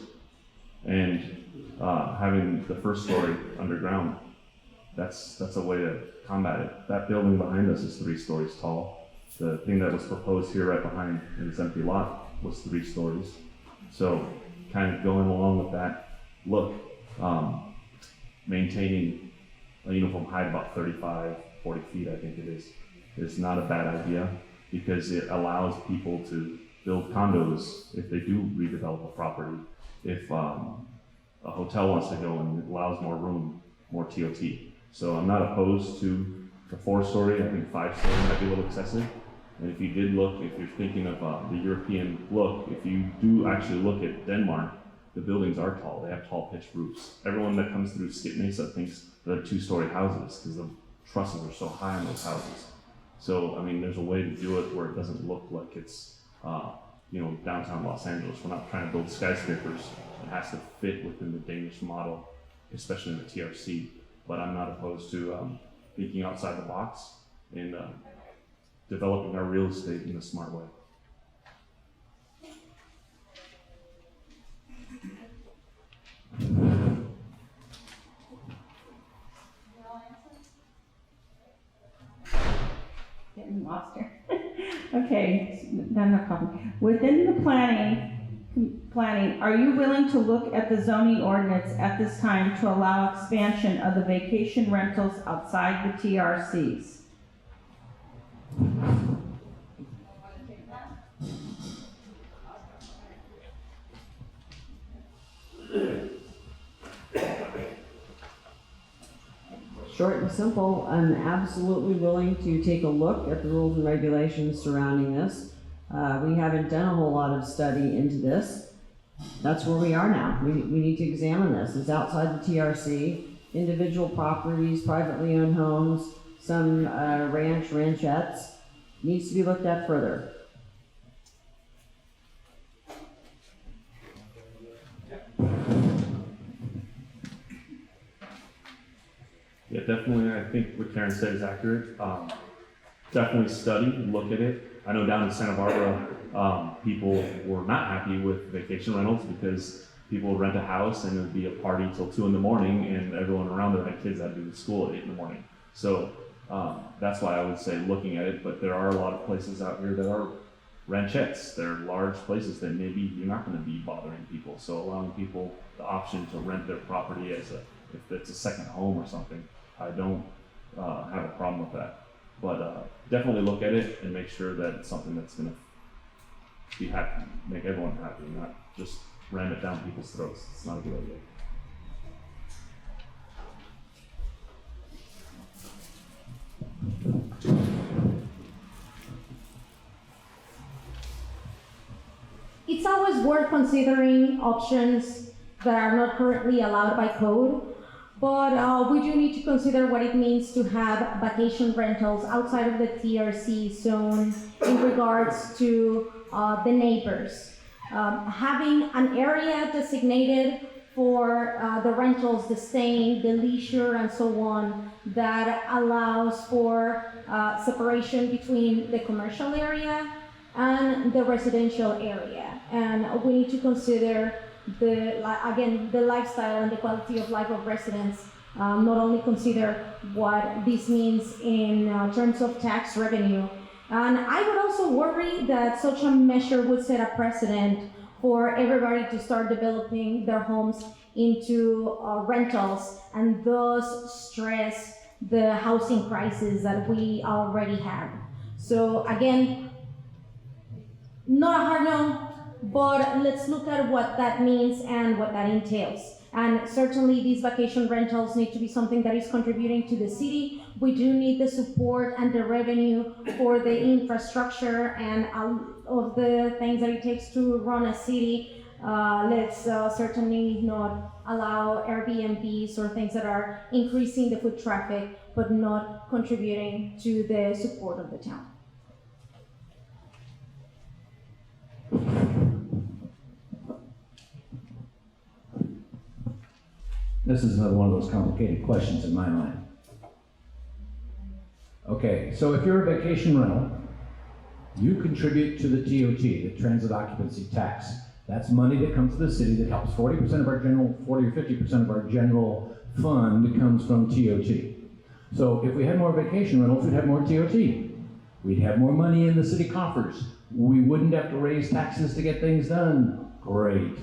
and having the first story underground, that's a way to combat it. That building behind us is 3 stories tall. The thing that was proposed here right behind in this empty lot was 3 stories. So kind of going along with that look, maintaining a uniform height about 35, 40 feet, I think it is not a bad idea, because it allows people to build condos if they do redevelop a property. If a hotel wants to go, and it allows more room, more TOT. So I'm not opposed to the 4-story. I think 5-story might be a little excessive. And if you did look, if you're thinking of the European look, if you do actually look at Denmark, the buildings are tall. They have tall pitched roofs. Everyone that comes through Skip Mesa thinks they're 2-story houses because the trusses are so high on those houses. So, I mean, there's a way to do it where it doesn't look like it's, downtown Los Angeles. We're not trying to build skyscrapers. It has to fit within the Danish model, especially in the TRC. But I'm not opposed to thinking outside the box and developing our real estate in a smart way. Getting lost here. Okay, no problem. Within the planning, are you willing to look at the zoning ordinance at this time to allow expansion of the vacation rentals outside the TRCs? Short and simple, I'm absolutely willing to take a look at the rules and regulations surrounding this. We haven't done a whole lot of study into this. That's where we are now. We need to examine this. It's outside the TRC, individual properties, privately owned homes, some ranchettes, needs to be looked at further. Yeah, definitely. I think what Karen said is accurate. Definitely study, look at it. I know down in Santa Barbara, people were not happy with vacation rentals because people would rent a house and it would be a party till 2 in the morning, and everyone around there had kids that had to be to school at 8 in the morning. So that's why I would say looking at it. But there are a lot of places out here that are ranchettes. They're large places that maybe you're not going to be bothering people. So allowing people the option to rent their property as if it's a second home or something, I don't have a problem with that. But definitely look at it and make sure that it's something that's going to be happy, make everyone happy, not just ram it down people's throats. It's not a good idea. It's always worth considering options that are not currently allowed by code, but we do need to consider what it means to have vacation rentals outside of the TRC zone in regards to the neighbors. Having an area designated for the rentals, the staying, the leisure, and so on, that allows for separation between the commercial area and the residential area. And we need to consider the lifestyle and the quality of life of residents. Not only consider what this means in terms of tax revenue. And I would also worry that such a measure would set a precedent for everybody to start developing their homes into rentals and thus stress the housing crisis that we already have. So again, not a hard no, but let's look at what that means and what that entails. And certainly these vacation rentals need to be something that is contributing to the city. We do need the support and the revenue for the infrastructure and of the things that it takes to run a city. Let's certainly not allow Airbnbs or things that are increasing the foot traffic, but not contributing to the support of the town. This is another one of those complicated questions in my mind. Okay, so if you're a vacation rental, you contribute to the TOT, the Transit Occupancy Tax. That's money that comes to the city that helps 40% of our general, 40 or 50% of our general fund comes from TOT. So if we had more vacation rentals, we'd have more TOT. We'd have more money in the city coffers. We wouldn't have to raise taxes to get things done. Great.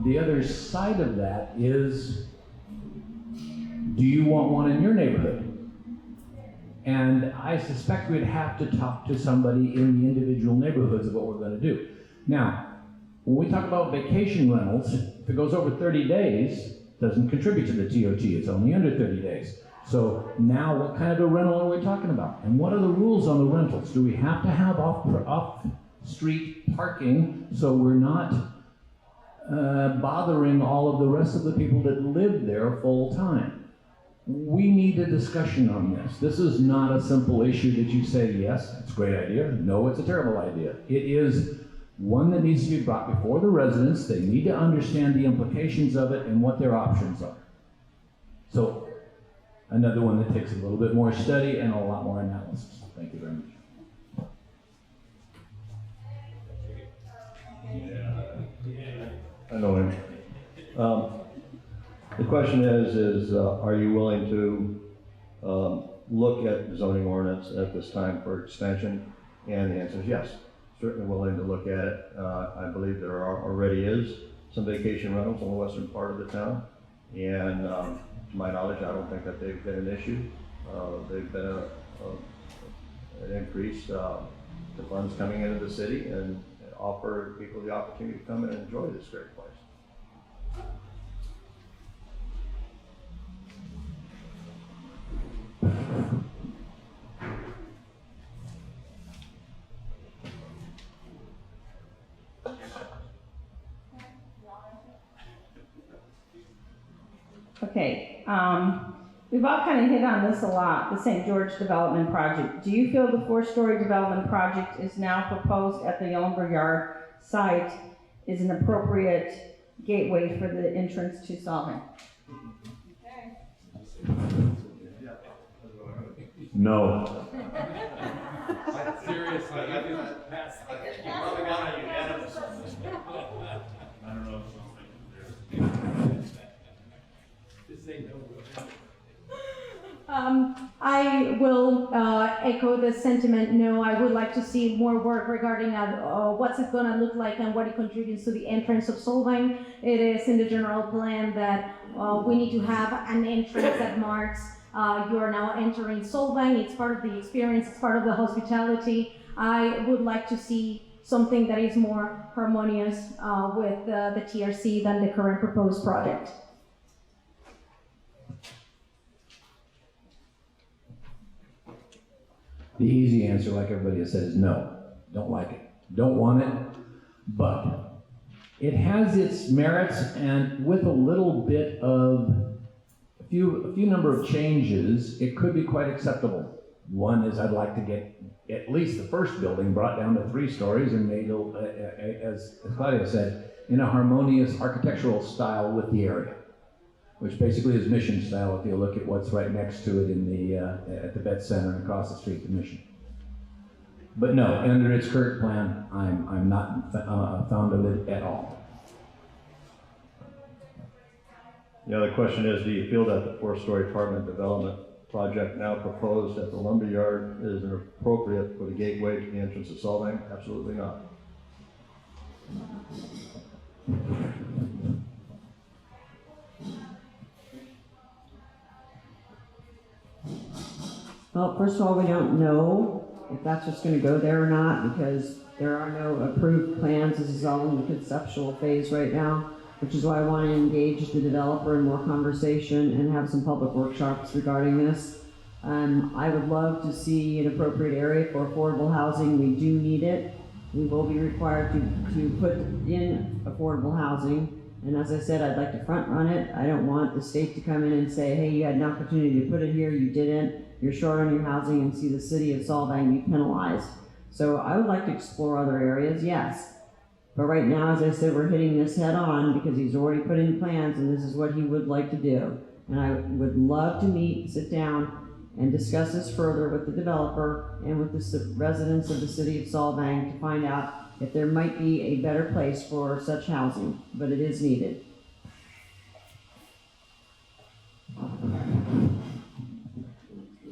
The other side of that is, do you want one in your neighborhood? And I suspect we'd have to talk to somebody in the individual neighborhoods of what we're going to do. Now, when we talk about vacation rentals, if it goes over 30 days, it doesn't contribute to the TOT, it's only under 30 days. So now what kind of a rental are we talking about? And what are the rules on the rentals? Do we have to have off-street parking so we're not bothering all of the rest of the people that live there full time? We need a discussion on this. This is not a simple issue that you say, yes, it's a great idea. No, it's a terrible idea. It is one that needs to be brought before the residents. They need to understand the implications of it and what their options are. So, another one that takes a little bit more study and a lot more analysis. Thank you very much. I know him. The question is are you willing to look at zoning ordinance at this time for extension? And the answer is yes. Certainly willing to look at it. I believe there already is some vacation rentals in the western part of the town. And to my knowledge, I don't think that they've been an issue. They've been an increase to funds coming into the city and offer people the opportunity to come and enjoy this great place. Okay, we've all kind of hit on this a lot, the St. George Development Project. Do you feel the 4-story development project is now proposed at the Yellenberg Yard site is an appropriate gateway for the entrance to Solvang? No. Seriously, I do that pass. You probably got a unanimous on this one. I don't know if something. Just say no. I will echo the sentiment. No, I would like to see more work regarding what's it going to look like and what it contributes to the entrance of Solvang. It is in the general plan that we need to have an entrance that marks you are now entering Solvang. It's part of the experience. It's part of the hospitality. I would like to see something that is more harmonious with the TRC than the current proposed project. The easy answer, like everybody has said, is no. Don't like it. Don't want it. But it has its merits, and with a little bit of a few number of changes, it could be quite acceptable. One is I'd like to get at least the first building brought down to 3 stories and made, as Claudia said, in a harmonious architectural style with the area, which basically is Mission style if you look at what's right next to it in the at the Vet Center and across the street to Mission. But no, under its current plan, I'm not fond of it at all. The other question is, do you feel that the 4-story apartment development project now proposed at the lumberyard is appropriate for the gateway to the entrance of Solvang? Absolutely not. Well, first of all, we don't know if that's what's going to go there or not, because there are no approved plans. This is all in the conceptual phase right now, which is why I want to engage the developer in more conversation and have some public workshops regarding this. I would love to see an appropriate area for affordable housing. We do need it. We will be required to put in affordable housing. And as I said, I'd like to front run it. I don't want the state to come in and say, hey, you had an opportunity to put it here, you didn't, you're short on your housing, and see the city of Solvang be penalized. So I would like to explore other areas, yes. But right now, as I said, we're hitting this head on because he's already put in plans and this is what he would like to do. And I would love to meet, sit down, and discuss this further with the developer and with the residents of the city of Solvang to find out if there might be a better place for such housing, but it is needed.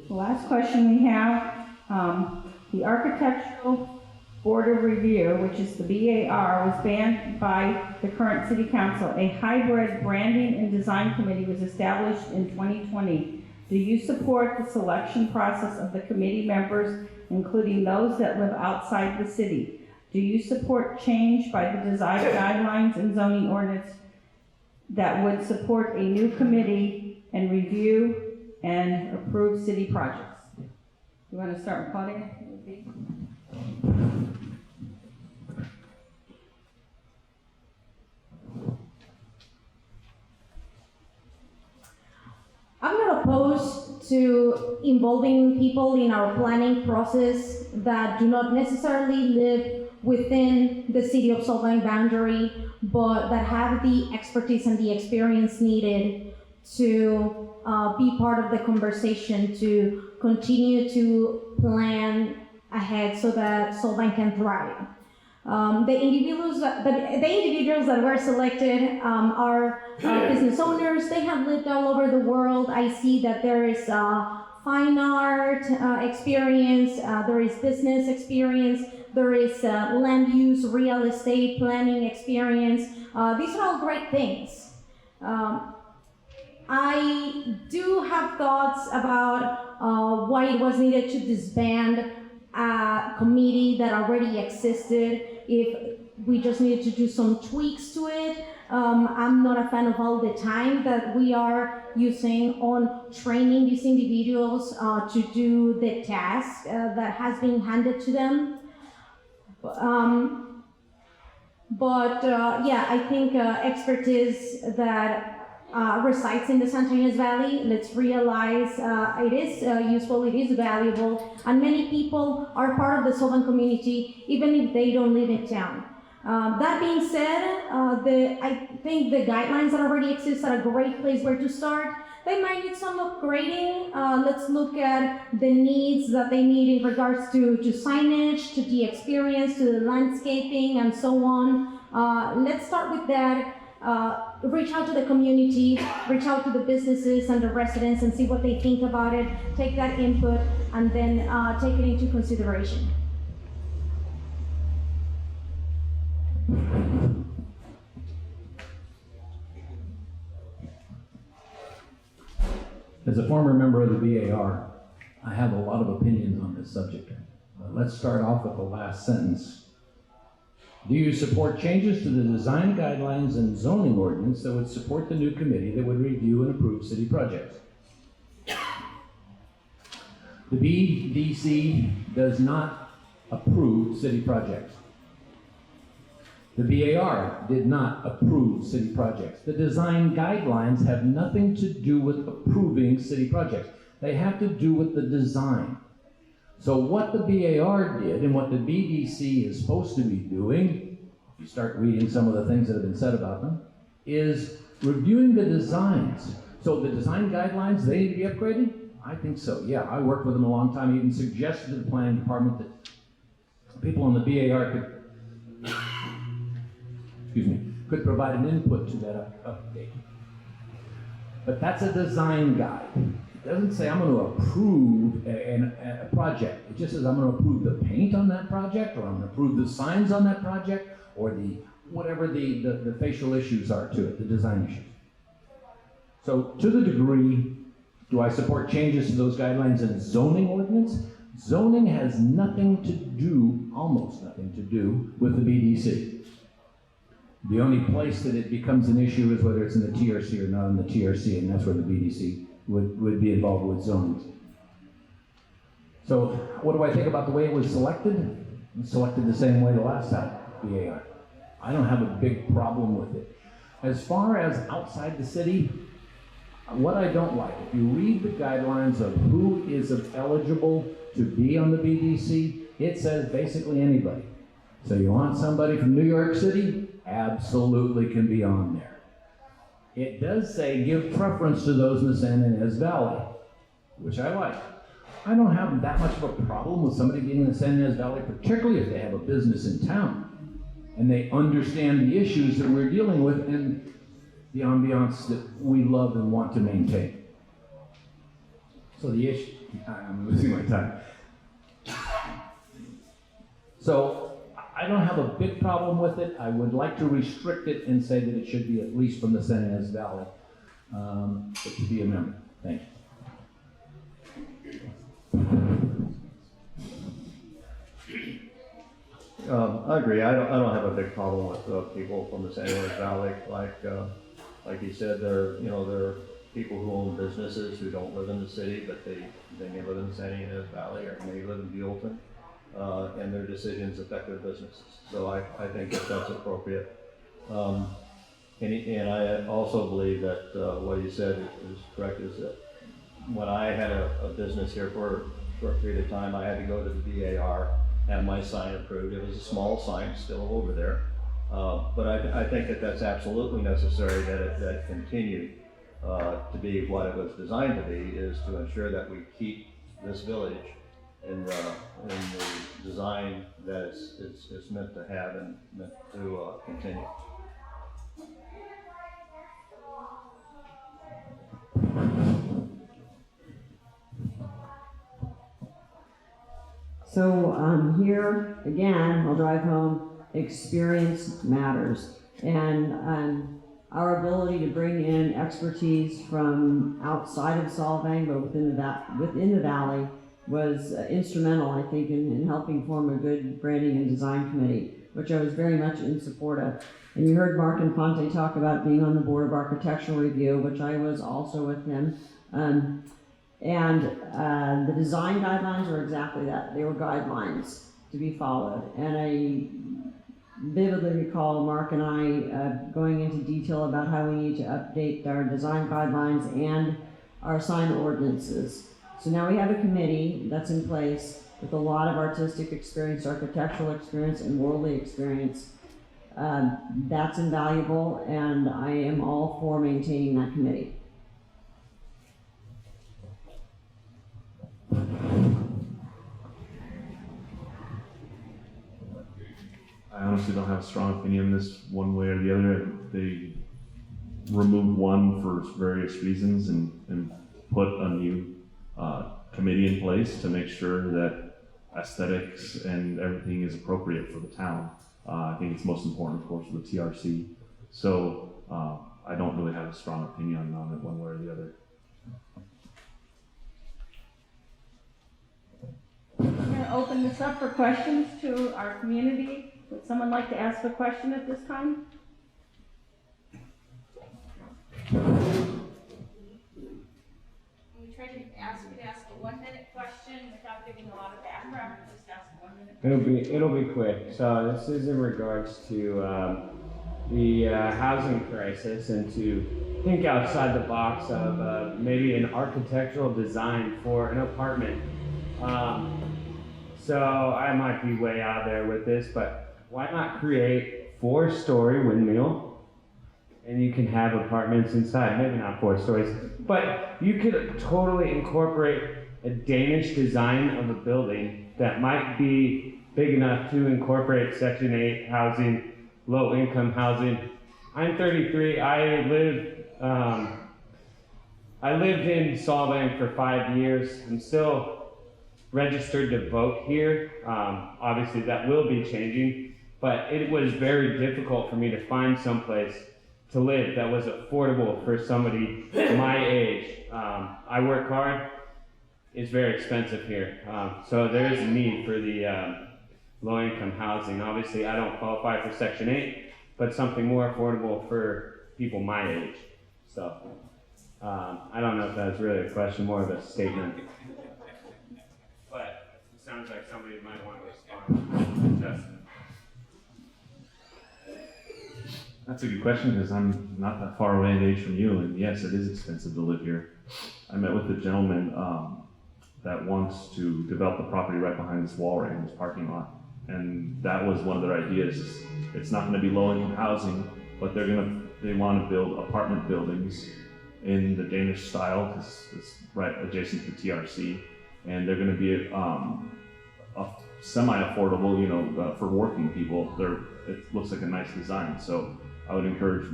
The last question we have, the Architectural Board of Review, which is the BAR, was banned by the current city council. A hybrid branding and design committee was established in 2020. Do you support the selection process of the committee members, including those that live outside the city? Do you support change by the design guidelines and zoning ordinance that would support a new committee and review and approve city projects? You want to start with Claudia? I'm not opposed to involving people in our planning process that do not necessarily live within the city of Solvang boundary, but that have the expertise and the experience needed to be part of the conversation, to continue to plan ahead so that Solvang can thrive. The individuals that were selected are business owners. They have lived all over the world. I see that there is fine art experience, there is business experience, there is land use, real estate planning experience. These are all great things. I do have thoughts about why it was needed to disband a committee that already existed. If we just needed to do some tweaks to it. I'm not a fan of all the time that we are using on training these individuals to do the task that has been handed to them. Yeah, I think expertise that resides in the Santa Ynez Valley, let's realize it is useful, it is valuable, and many people are part of the Solvang community, even if they don't live in town. That being said, I think the guidelines that already exist are a great place where to start. they might need some upgrading. Let's look at the needs that they need in regards to signage, to the experience, to the landscaping, and so on. Let's start with that. Reach out to the community, reach out to the businesses and the residents and see what they think about it, take that input, and then take it into consideration. As a former member of the BAR, I have a lot of opinions on this subject. But let's start off with the last sentence. Do you support changes to the design guidelines and zoning ordinance that would support the new committee that would review and approve city projects? The BDC does not approve city projects. The BAR did not approve city projects. The design guidelines have nothing to do with approving city projects. They have to do with the design. So what the BAR did and what the BDC is supposed to be doing, if you start reading some of the things that have been said about them, is reviewing the designs. So the design guidelines, they need to be upgraded? I think so, yeah. I worked with them a long time. I even suggested to the planning department that people on the BAR could provide an input to that update. But that's a design guide. It doesn't say I'm going to approve a project. It just says I'm going to approve the paint on that project, or I'm going to approve the signs on that project, or whatever the facial issues are to it, the design issues. So to the degree, do I support changes to those guidelines in zoning ordinance? Zoning has nothing to do, almost nothing to do, with the BDC. The only place that it becomes an issue is whether it's in the TRC or not in the TRC, and that's where the BDC would be involved with zoning. So what do I think about the way it was selected? It was selected the same way the last time, BAR. I don't have a big problem with it. As far as outside the city, what I don't like, if you read the guidelines of who is eligible to be on the BDC, it says basically anybody. So you want somebody from New York City? Absolutely can be on there. It does say give preference to those in the San Ynez Valley, which I like. I don't have that much of a problem with somebody being in the San Ynez Valley, particularly if they have a business in town and they understand the issues that we're dealing with and the ambiance that we love and want to maintain. So the issue, I'm losing my time. So I don't have a big problem with it. I would like to restrict it and say that it should be at least from the San Ynez Valley to be a member. Thank you. I agree. I don't have a big problem with people from the San Ynez Valley. Like you said, there are people who own businesses who don't live in the city, but they may live in the San Ynez Valley or may live in Buellton, and their decisions affect their businesses. So I think that's appropriate. And I also believe that what you said is correct. Is that when I had a business here for a short period of time, I had to go to the BAR, have my sign approved. It was a small sign, still over there. But I think that that's absolutely necessary that it continue to be what it was designed to be, is to ensure that we keep this village in the design that it's meant to have and meant to continue. So here, again, I'll drive home, experience matters. And our ability to bring in expertise from outside of Solvang, but within the valley, was instrumental, I think, in helping form a good branding and design committee, which I was very much in support of. And you heard Mark Infanti talk about being on the board of architectural review, which I was also with him. The design guidelines were exactly that. They were guidelines to be followed. And I vividly recall Mark and I going into detail about how we need to update our design guidelines and our sign ordinances. So now we have a committee that's in place with a lot of artistic experience, architectural experience, and worldly experience. That's invaluable, and I am all for maintaining that committee. I honestly don't have a strong opinion on this one way or the other. They removed one for various reasons and put a new committee in place to make sure that aesthetics and everything is appropriate for the town. I think it's most important, of course, for the TRC. So I don't really have a strong opinion on it one way or the other. I'm going to open this up for questions to our community. Would someone like to ask a question at this time? We try to ask you to ask a 1-minute question without giving a lot of background. Just ask a 1-minute. It'll be quick. So this is in regards to the housing crisis and to think outside the box of maybe an architectural design for an apartment. So I might be way out there with this, but why not create 4-story windmill, and you can have apartments inside? Maybe not 4 stories, but you could totally incorporate a Danish design of a building that might be big enough to incorporate Section 8 housing, low-income housing. I'm 33. I lived in Solvang for 5 years. I'm still registered to vote here. Obviously, that will be changing, but it was very difficult for me to find someplace to live that was affordable for somebody my age. I work hard. It's very expensive here. So there is a need for the low-income housing. Obviously, I don't qualify for Section 8, but something more affordable for people my age. So I don't know if that's really a question, more of a statement. But it sounds like somebody might want to respond. Justin. That's a good question because I'm not that far away in age from you, and yes, it is expensive to live here. I met with a gentleman that wants to develop the property right behind this wall right in this parking lot, and that was one of their ideas. It's not going to be low-income housing, but they want to build apartment buildings in the Danish style because it's right adjacent to TRC, and they're going to be a semi-affordable, for working people. It looks like a nice design, so I would encourage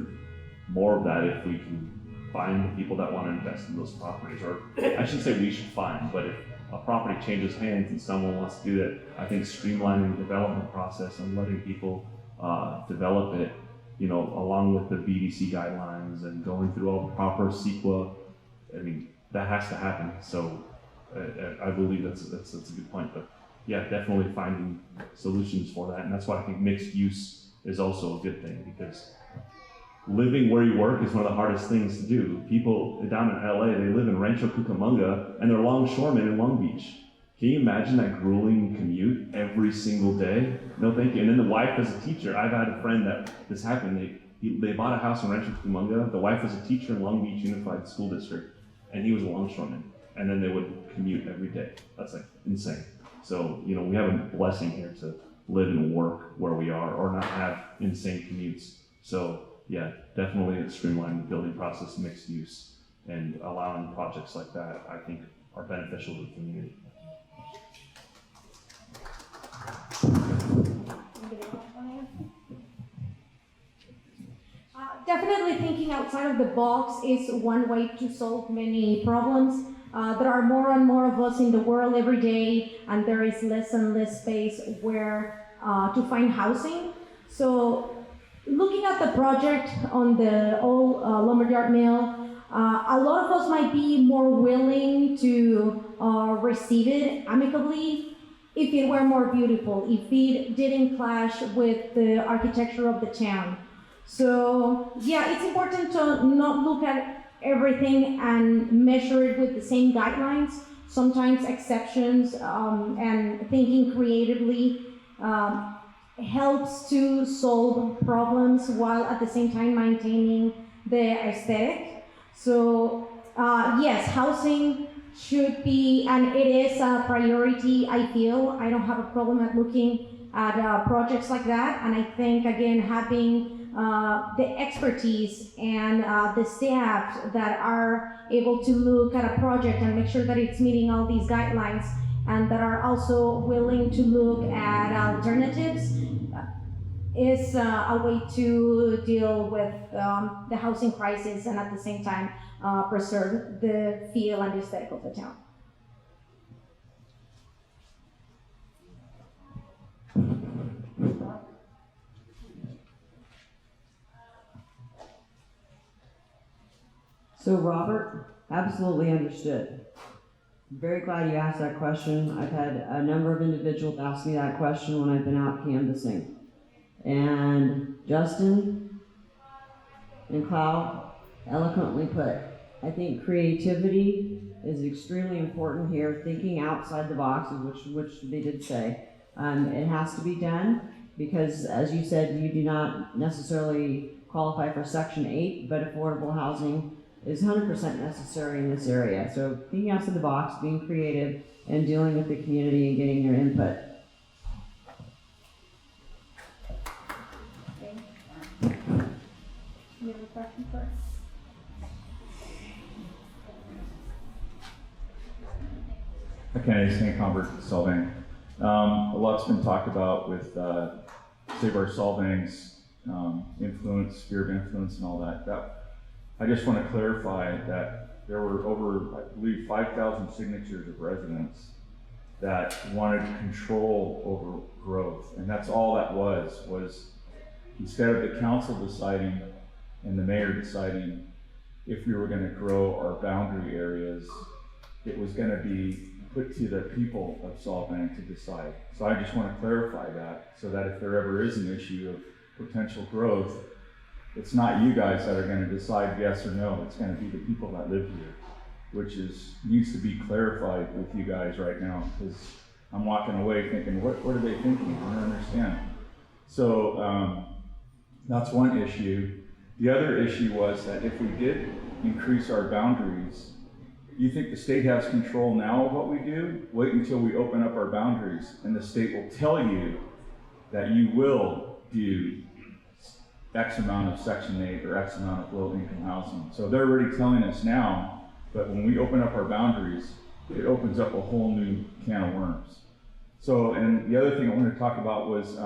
more of that if we can find the people that want to invest in those properties, or I shouldn't say we should find, but if a property changes hands and someone wants to do that, I think streamlining the development process and letting people develop it, along with the BDC guidelines and going through all the proper CEQA, I mean, that has to happen. So I believe that's a good point, but yeah, definitely finding solutions for that. And that's why I think mixed use is also a good thing, because living where you work is one of the hardest things to do. People down in LA, they live in Rancho Cucamonga and they're longshoremen in Long Beach. Can you imagine that grueling commute every single day? No, thank you. And then the wife is a teacher. I've had a friend that this happened. They bought a house in Rancho Cucamonga. The wife was a teacher in Long Beach Unified School District, and he was a longshoreman. And then they would commute every day. That's like insane. So, we have a blessing here to live and work where we are, or not have insane commutes. So, yeah, definitely streamline the building process, mixed use, and allowing projects like that, I think, are beneficial to the community. Definitely thinking outside of the box is one way to solve many problems. There are more and more of us in the world every day, and there is less and less space where to find housing. So looking at the project on the old lumberyard mill, a lot of us might be more willing to receive it amicably if it were more beautiful, if it didn't clash with the architecture of the town. So yeah, it's important to not look at everything and measure it with the same guidelines. Sometimes exceptions and thinking creatively helps to solve problems while at the same time maintaining the aesthetic. So yes, housing should be, and it is a priority, I feel. I don't have a problem at looking at projects like that, and I think, again, having the expertise and the staff that are able to look at a project and make sure that it's meeting all these guidelines, and that are also willing to look at alternatives, is a way to deal with the housing crisis and at the same time preserve the feel and the aesthetic of the town. So Robert, absolutely understood. Very glad you asked that question. I've had a number of individuals ask me that question when I've been out canvassing. And Justin and Cloud eloquently put, I think creativity is extremely important here, thinking outside the boxes, which they did say. It has to be done because, as you said, you do not necessarily qualify for Section 8, but affordable housing is 100% necessary in this area. So thinking outside the box, being creative, and dealing with the community and getting their input. You have a question for us? Kennedy St. Convert Solvang. A lot's been talked about with Save Our Solvang's influence, sphere of influence, and all that. I just want to clarify that there were over, I believe, 5,000 signatures of residents that wanted control over growth, and that's all that was instead of the council deciding and the mayor deciding if we were going to grow our boundary areas, it was going to be put to the people of Solvang to decide. So I just want to clarify that, so that if there ever is an issue of potential growth, it's not you guys that are going to decide yes or no. It's going to be the people that live here, which needs to be clarified with you guys right now, because I'm walking away thinking, what are they thinking? I don't understand. So that's one issue. The other issue was that if we did increase our boundaries, you think the state has control now of what we do? Wait until we open up our boundaries and the state will tell you that you will do X amount of Section 8 or X amount of low-income housing. So they're already telling us now, but when we open up our boundaries, it opens up a whole new can of worms. So, and the other thing I wanted to talk about was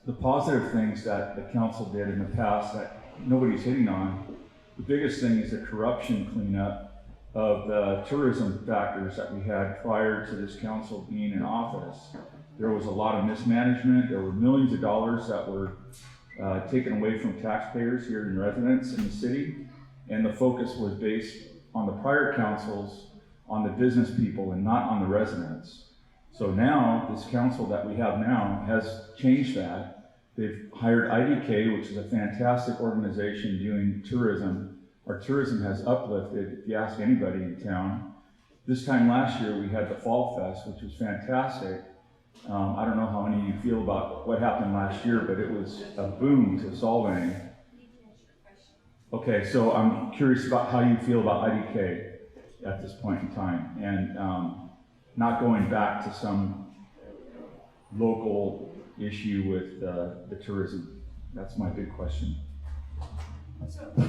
the positive things that the council did in the past that nobody's hitting on. The biggest thing is the corruption cleanup of the tourism factors that we had prior to this council being in office. There was a lot of mismanagement. There were millions of dollars that were taken away from taxpayers here and residents in the city. And the focus was based on the prior councils, on the business people, and not on the residents. So now, this council that we have now has changed that. They've hired IDK, which is a fantastic organization doing tourism. Our tourism has uplifted, if you ask anybody in town. This time last year, we had the Fall Fest, which was fantastic. I don't know how many of you feel about what happened last year, but it was a boom to Solvang. Okay, so I'm curious about how you feel about IDK at this point in time, and not going back to some local issue with the tourism. That's my big question. So, is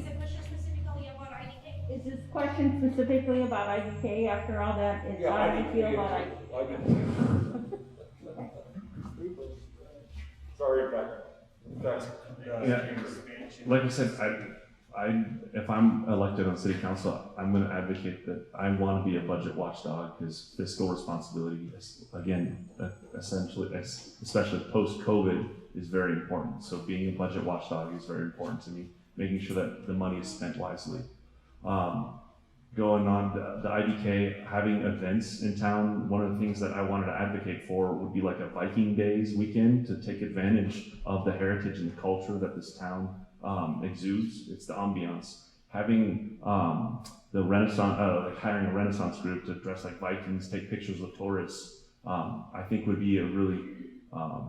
the question specifically about IDK? Is this question specifically about IDK after all that? How do you feel about IDK? Sorry about that. Yeah, like I said, if I'm elected on city council, I'm going to advocate that I want to be a budget watchdog, because fiscal responsibility is, again, essentially, especially post-COVID, is very important. So being a budget watchdog is very important to me, making sure that the money is spent wisely. Going on the IDK, having events in town, one of the things that I wanted to advocate for would be like a Viking Days weekend to take advantage of the heritage and the culture that this town exudes. It's the ambiance. Having the Renaissance, like hiring a Renaissance group to dress like Vikings, take pictures with tourists, I think would be a really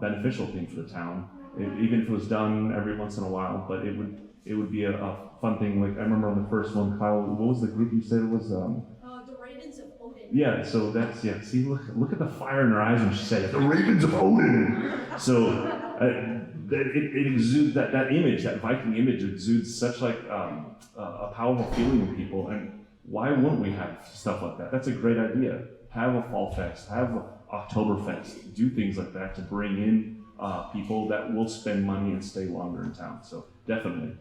beneficial thing for the town. Even if it was done every once in a while, but it would be a fun thing. Like I remember on the first one, Kyle, what was the group you said it was? The Ravens of Odin. Yeah, so that's, yeah, see, look at the fire in her eyes when she said it. The Ravens of Odin! So it exudes, that image, that Viking image exudes such like a powerful feeling in people. And why wouldn't we have stuff like that? That's a great idea. Have a Fall Fest, have a Oktoberfest, do things like that to bring in people that will spend money and stay longer in town. So definitely.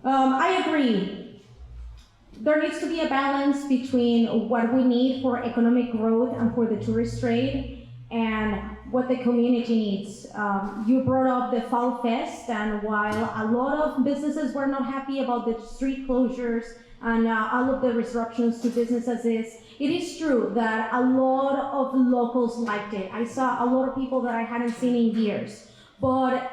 I agree. There needs to be a balance between what we need for economic growth and for the tourist trade and what the community needs. You brought up the Fall Fest, and while a lot of businesses were not happy about the street closures and all of the disruptions to businesses, it is true that a lot of locals liked it. I saw a lot of people that I hadn't seen in years. But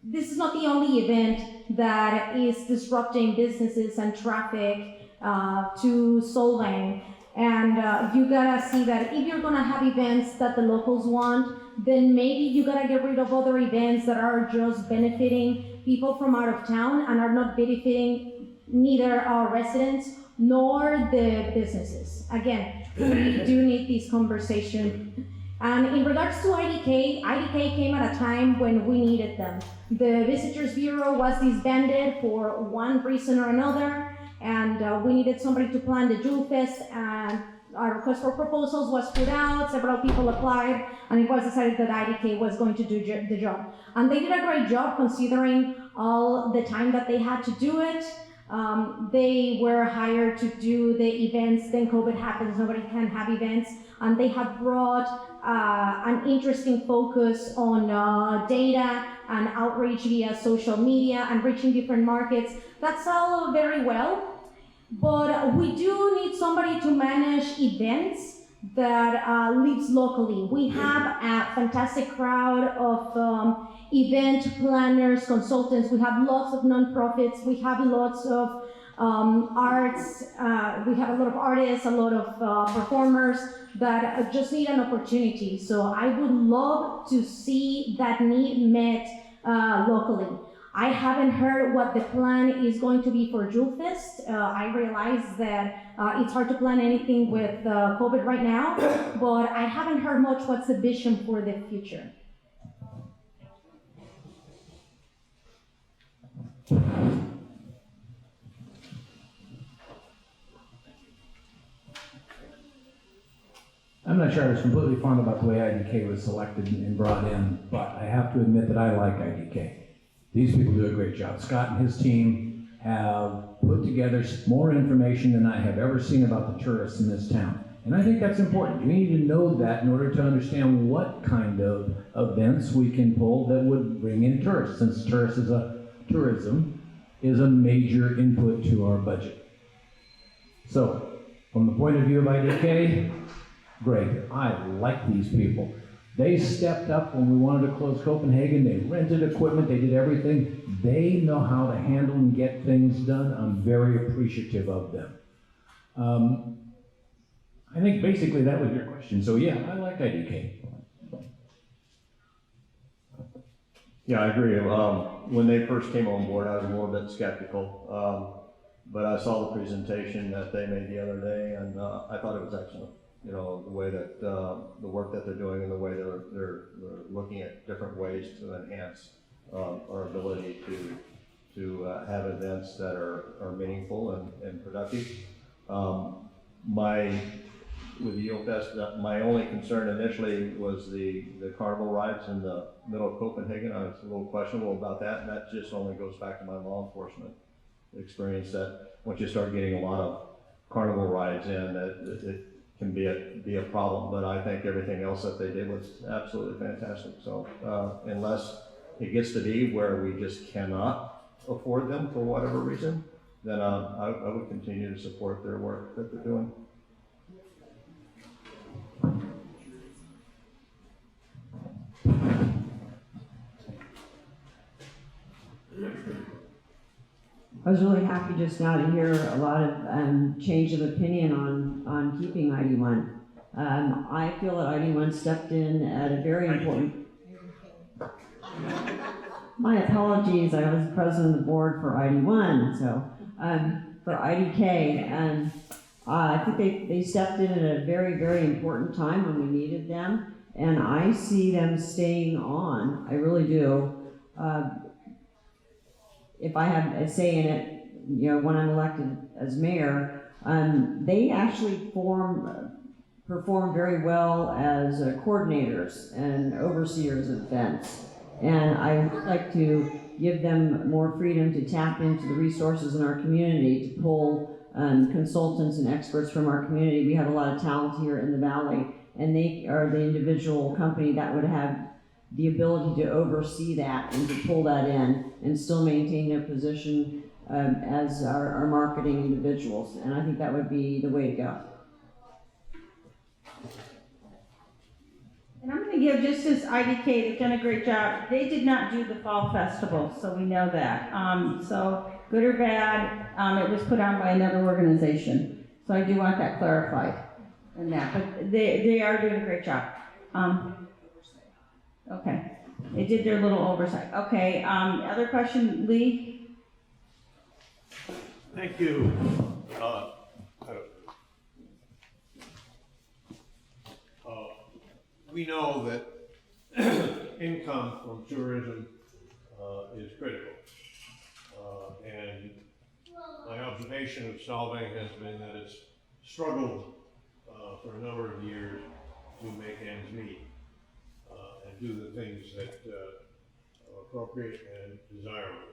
this is not the only event that is disrupting businesses and traffic to Solvang. And you gotta see that if you're gonna have events that the locals want, then maybe you gotta get rid of other events that are just benefiting people from out of town and are not benefiting neither our residents nor the businesses. Again, we do need this conversation. And in regards to IDK came at a time when we needed them. The Visitors Bureau was disbanded for one reason or another, and we needed somebody to plan the Jewel Fest, and our request for proposals was put out, several people applied, and it was decided that IDK was going to do the job. And they did a great job considering all the time that they had to do it. They were hired to do the events, then COVID happens, nobody can have events, and they have brought an interesting focus on data and outreach via social media and reaching different markets. That's all very well, but we do need somebody to manage events that lives locally. We have a fantastic crowd of event planners, consultants. We have lots of nonprofits. We have lots of arts. We have a lot of artists, a lot of performers that just need an opportunity. So I would love to see that need met locally. I haven't heard what the plan is going to be for Jewel Fest. I realize that it's hard to plan anything with COVID right now, but I haven't heard much what's the vision for the future. I'm not sure I was completely fond about the way IDK was selected and brought in, but I have to admit that I like IDK. These people do a great job. Scott and his team have put together more information than I have ever seen about the tourists in this town. And I think that's important. You need to know that in order to understand what kind of events we can pull that would bring in tourists, since tourism is a major input to our budget. So, from the point of view of IDK, great. I like these people. They stepped up when we wanted to close Copenhagen. They rented equipment. They did everything. They know how to handle and get things done. I'm very appreciative of them. I think basically that was your question. So yeah, I like IDK. Yeah, I agree. When they first came on board, I was a little bit skeptical, but I saw the presentation that they made the other day, and I thought it was excellent. You know, the way that the work that they're doing and the way they're looking at different ways to enhance our ability to have events that are meaningful and productive. With the Jewel Fest, my only concern initially was the carnival rides in the middle of Copenhagen. I was a little questionable about that, and that just only goes back to my law enforcement experience, that once you start getting a lot of carnival rides in, that it can be a problem. But I think everything else that they did was absolutely fantastic. So unless it gets to be where we just cannot afford them for whatever reason, then I would continue to support their work that they're doing. I was really happy just now to hear a lot of change of opinion on keeping ID1. I feel that ID1 stepped in at a very important... My apologies, I was president of the board for ID1, so for IDK, and I think they stepped in at a very, very important time when we needed them, and I see them staying on. I really do. If I have a say in it, when I'm elected as mayor, they actually perform very well as coordinators and overseers of events. And I would like to give them more freedom to tap into the resources in our community, to pull consultants and experts from our community. We have a lot of talent here in the Valley, and they are the individual company that would have the ability to oversee that and to pull that in and still maintain their position as our marketing individuals. And I think that would be the way to go. And I'm going to give, just as IDK, they've done a great job. They did not do the fall festival, so we know that. So good or bad, it was put on by another organization. So I do want that clarified in that, but they are doing a great job. Okay, they did their little oversight. Okay, other question, Lee? Thank you. We know that income from tourism is critical. And my observation of Solvang has been that it's struggled for a number of years to make ends meet and do the things that are appropriate and desirable.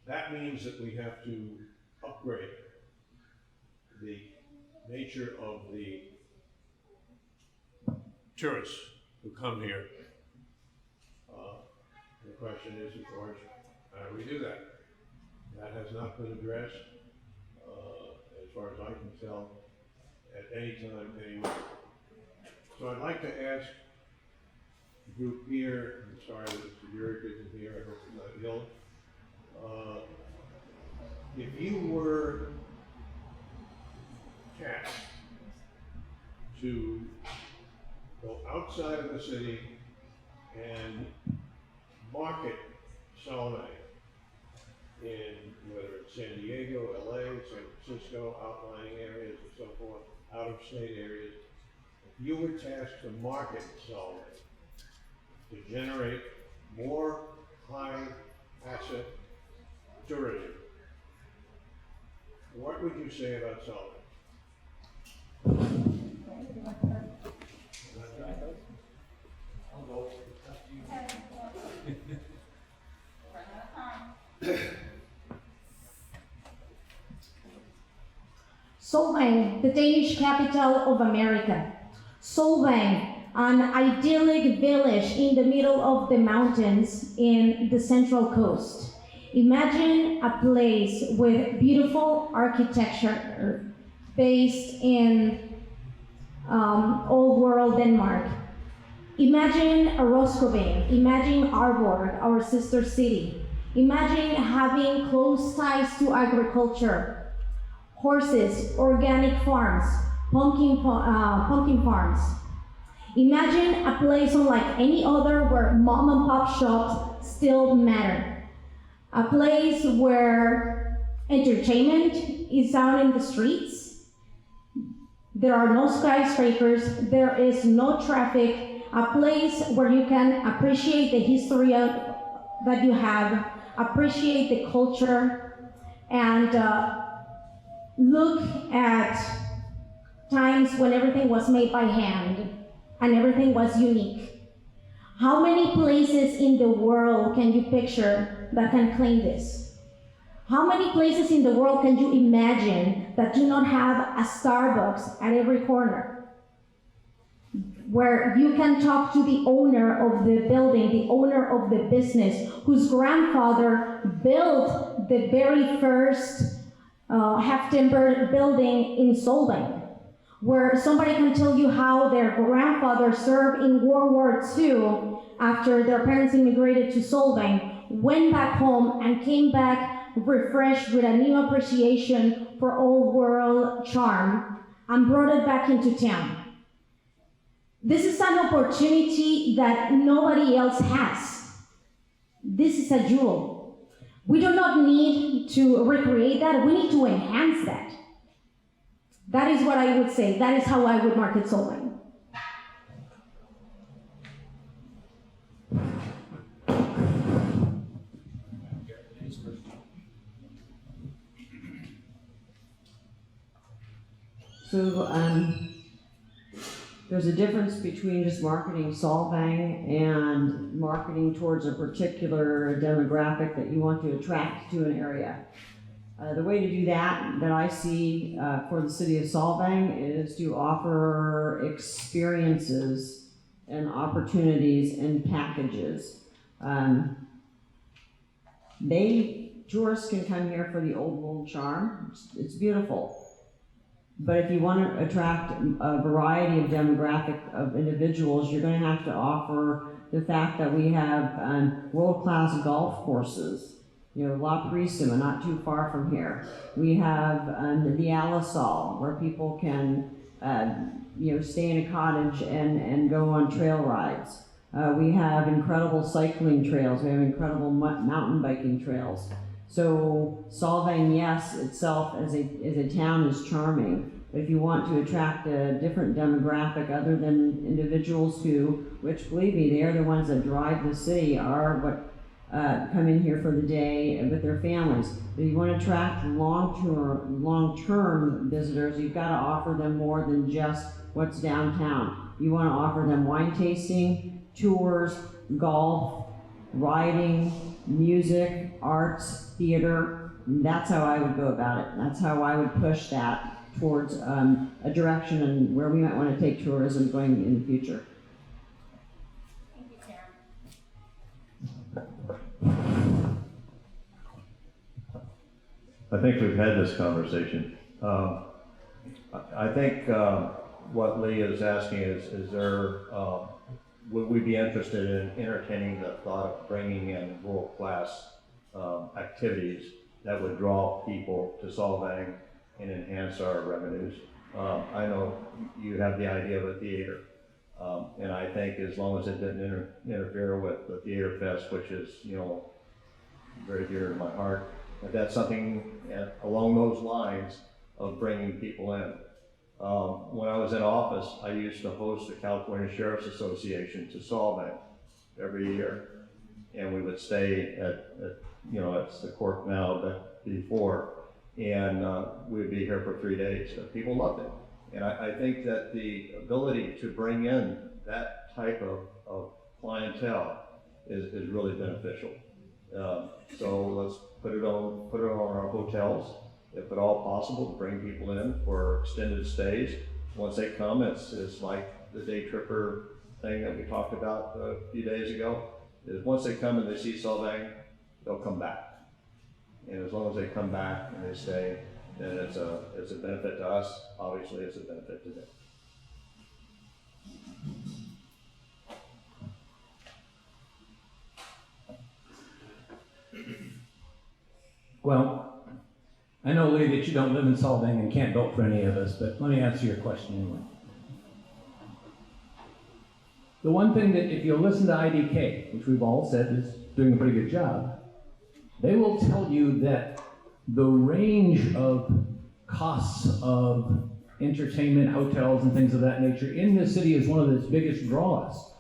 That means that we have to upgrade the nature of the tourists who come here. The question is, of course, how do we do that? That has not been addressed, as far as I can tell, at any time anywhere. So I'd like to ask the group here, I'm sorry that Mr. Burek isn't here, I hope he's not ill. If you were tasked to go outside of the city and market Solvang in whether it's San Diego, LA, San Francisco, outlying areas and so forth, out of state areas, if you were tasked to market Solvang to generate more high asset tourism, what would you say about Solvang? Solvang, the Danish capital of America. Solvang, an idyllic village in the middle of the mountains in the Central Coast. Imagine a place with beautiful architecture based in Old World Denmark. Imagine Roskoving, imagine Aalborg, our sister city. Imagine having close ties to agriculture, horses, organic farms, pumpkin farms. Imagine a place unlike any other where mom and pop shops still matter. A place where entertainment is out in the streets. There are no skyscrapers, there is no traffic. A place where you can appreciate the history that you have, appreciate the culture, and look at times when everything was made by hand and everything was unique. How many places in the world can you picture that can claim this? How many places in the world can you imagine that do not have a Starbucks at every corner? Where you can talk to the owner of the building, the owner of the business, whose grandfather built the very first half-timber building in Solvang, where somebody can tell you how their grandfather served in World War II after their parents immigrated to Solvang, went back home and came back refreshed with a new appreciation for old world charm and brought it back into town. This is an opportunity that nobody else has. This is a jewel. We do not need to recreate that, we need to enhance that. That is what I would say. That is how I would market Solvang. So, there's a difference between just marketing Solvang and marketing towards a particular demographic that you want to attract to an area. The way to do that I see for the city of Solvang is to offer experiences and opportunities and packages. Tourists can come here for the old world charm. It's beautiful. But if you want to attract a variety of demographic of individuals, you're going to have to offer the fact that we have world-class golf courses. You know, La Purísima, not too far from here. We have the Alisal, where people can, stay in a cottage and go on trail rides. We have incredible cycling trails. We have incredible mountain biking trails. So Solvang, yes, itself as a town is charming. But if you want to attract a different demographic other than individuals which believe me, they are the ones that drive the city, are what come in here for the day with their families. But if you want to attract long-term visitors, you've got to offer them more than just what's downtown. You want to offer them wine tasting, tours, golf, riding, music, arts, theater. That's how I would go about it. That's how I would push that towards a direction and where we might want to take tourism going in the future. Thank you, Karen. I think we've had this conversation. I think what Lee is asking is there, would we be interested in entertaining the thought of bringing in world-class activities that would draw people to Solvang and enhance our revenues? I know you have the idea of a theater, and I think as long as it didn't interfere with the Theater Fest, which is, very dear to my heart, if that's something along those lines of bringing people in. When I was in office, I used to host the California Sheriff's Association to Solvang every year, and we would stay at it's the court now, but before, and we'd be here for 3 days. People loved it, and I think that the ability to bring in that type of clientele is really beneficial. So let's put it on our hotels, if at all possible, to bring people in for extended stays. Once they come, it's like the day tripper thing that we talked about a few days ago. Is once they come and they see Solvang, they'll come back. And as long as they come back and they stay, then it's a benefit to us. Obviously, it's a benefit to them. Well, I know, Lee, that you don't live in Solvang and can't vote for any of us, but let me answer your question anyway. The one thing that, if you listen to IDK, which we've all said is doing a pretty good job, they will tell you that the range of costs of entertainment, hotels, and things of that nature in this city is one of its biggest draws.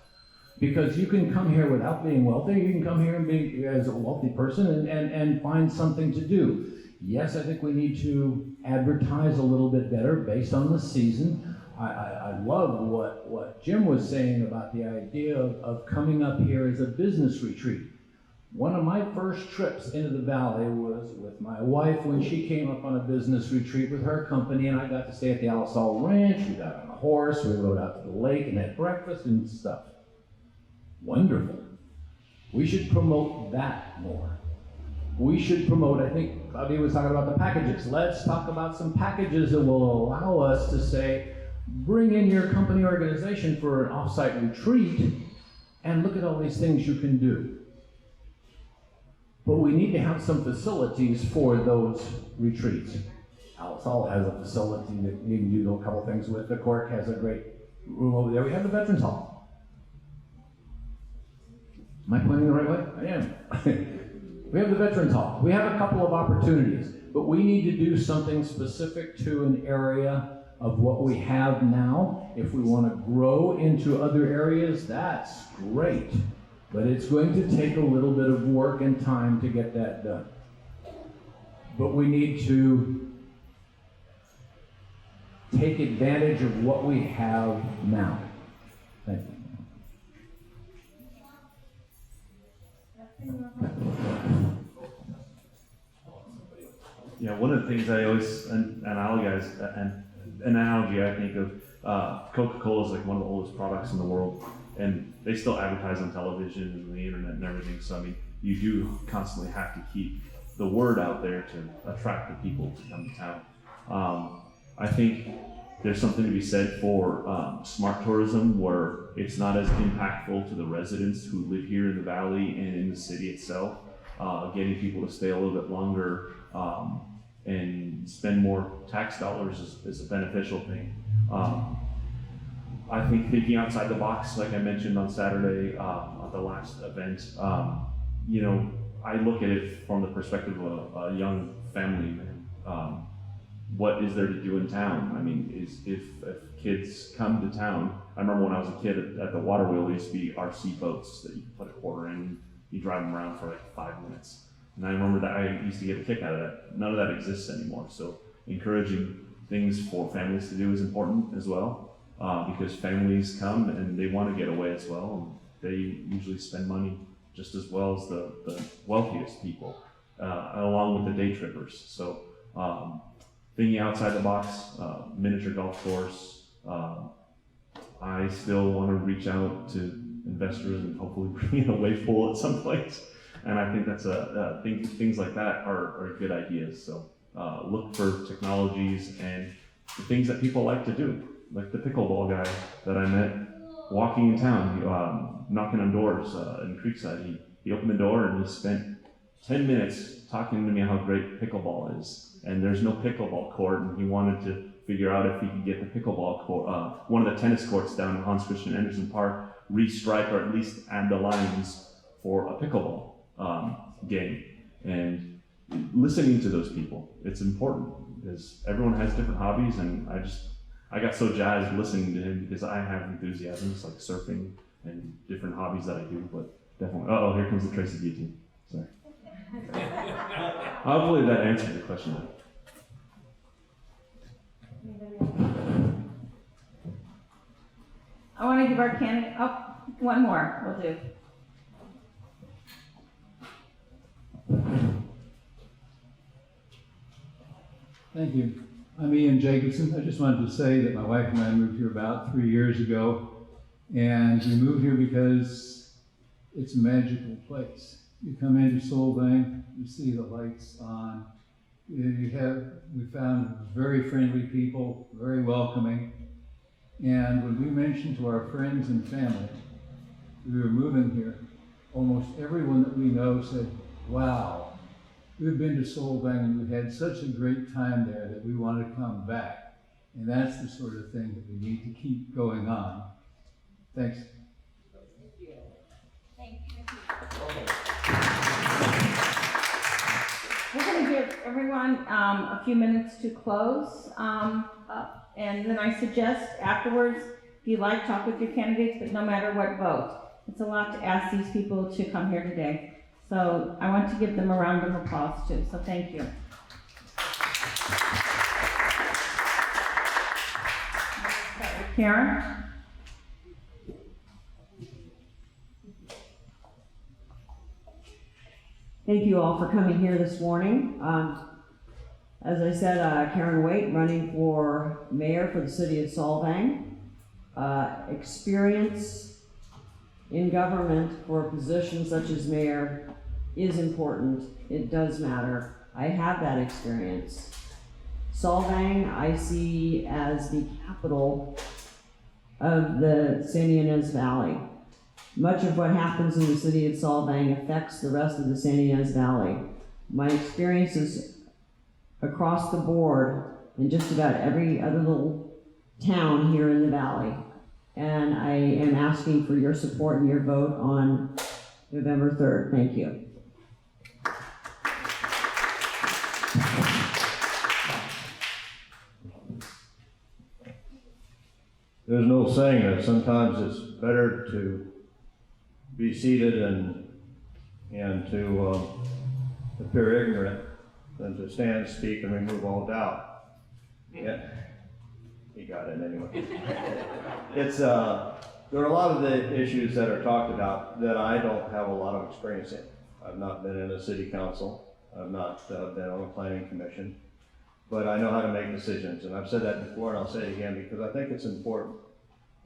Because you can come here without being wealthy, you can come here and be as a wealthy person and find something to do. Yes, I think we need to advertise a little bit better based on the season. I love what Jim was saying about the idea of coming up here as a business retreat. One of my first trips into the valley was with my wife when she came up on a business retreat with her company, and I got to stay at the Alisal Ranch. We got on a horse, we rode out to the lake and had breakfast and stuff. Wonderful. We should promote that more. We should promote, I think Claudia was talking about the packages. Let's talk about some packages that will allow us to say, bring in your company organization for an off-site retreat and look at all these things you can do. But we need to have some facilities for those retreats. Alisal has a facility that you can do a couple things with. The Cork has a great room over there. We have the Veterans Hall. Am I pointing the right way? I am. We have the Veterans Hall. We have a couple of opportunities, but we need to do something specific to an area of what we have now. If we want to grow into other areas, that's great. But it's going to take a little bit of work and time to get that done. But we need to take advantage of what we have now. Thank you. Yeah, one of the things I always analogy I think of, Coca-Cola is like one of the oldest products in the world, and they still advertise on television and the internet and everything. So I mean, you do constantly have to keep the word out there to attract the people to come to town. I think there's something to be said for smart tourism, where it's not as impactful to the residents who live here in the valley and in the city itself. Getting people to stay a little bit longer and spend more tax dollars is a beneficial thing. I think thinking outside the box, like I mentioned on Saturday at the last event, you know, I look at it from the perspective of a young family man. What is there to do in town? I mean, if kids come to town, I remember when I was a kid at the water wheel, there used to be RC boats that you put a quarter in, you drive them around for like 5 minutes. And I remember that I used to get a kick out of that. None of that exists anymore. So encouraging things for families to do is important as well, because families come and they want to get away as well. And they usually spend money just as well as the wealthiest people, along with the day trippers. So thinking outside the box, miniature golf course. I still want to reach out to investors and hopefully bring in a wave pool at some point. And I think that's things like that are good ideas. So look for technologies and the things that people like to do, like the pickleball guy that I met walking in town, knocking on doors in Creekside. He opened the door and he spent 10 minutes talking to me how great pickleball is. And there's no pickleball court, and he wanted to figure out if he could get the pickleball court, one of the tennis courts down in Hans Christian Andersen Park, restripe or at least add the lines for a pickleball game. And listening to those people, it's important because everyone has different hobbies, and I got so jazzed listening to him because I have enthusiasms like surfing and different hobbies that I do, but definitely, here comes the Tracy D team. Sorry. Hopefully that answered your question. I want to give our candidate, one more, will do. Thank you. I'm Ian Jacobson. I just wanted to say that my wife and I moved here about 3 years ago, and we moved here because it's a magical place. You come into Solvang, you see the lights on. We found very friendly people, very welcoming. And when we mentioned to our friends and family we were moving here, almost everyone that we know said, wow, we've been to Solvang and we had such a great time there that we want to come back. And that's the sort of thing that we need to keep going on. Thanks. Thank you. We're going to give everyone a few minutes to close up. And then I suggest afterwards, if you like, talk with your candidates, but no matter what, vote. It's a lot to ask these people to come here today. So I want to give them a round of applause too, so thank you. Karen? Thank you all for coming here this morning. As I said, Karen Waite, running for mayor for the city of Solvang. Experience in government for a position such as mayor is important. It does matter. I have that experience. Solvang I see as the capital of the San Ynez Valley. Much of what happens in the city of Solvang affects the rest of the San Ynez Valley. My experiences across the board in just about every other little town here in the valley. And I am asking for your support and your vote on November 3rd. Thank you. There's no saying that sometimes it's better to be seated and to appear ignorant than to stand, speak, and remove all doubt. he got it anyway. It's, there are a lot of the issues that are talked about that I don't have a lot of experience in. I've not been in a city council. I've not been on a planning commission, but I know how to make decisions. And I've said that before, and I'll say it again because I think it's important.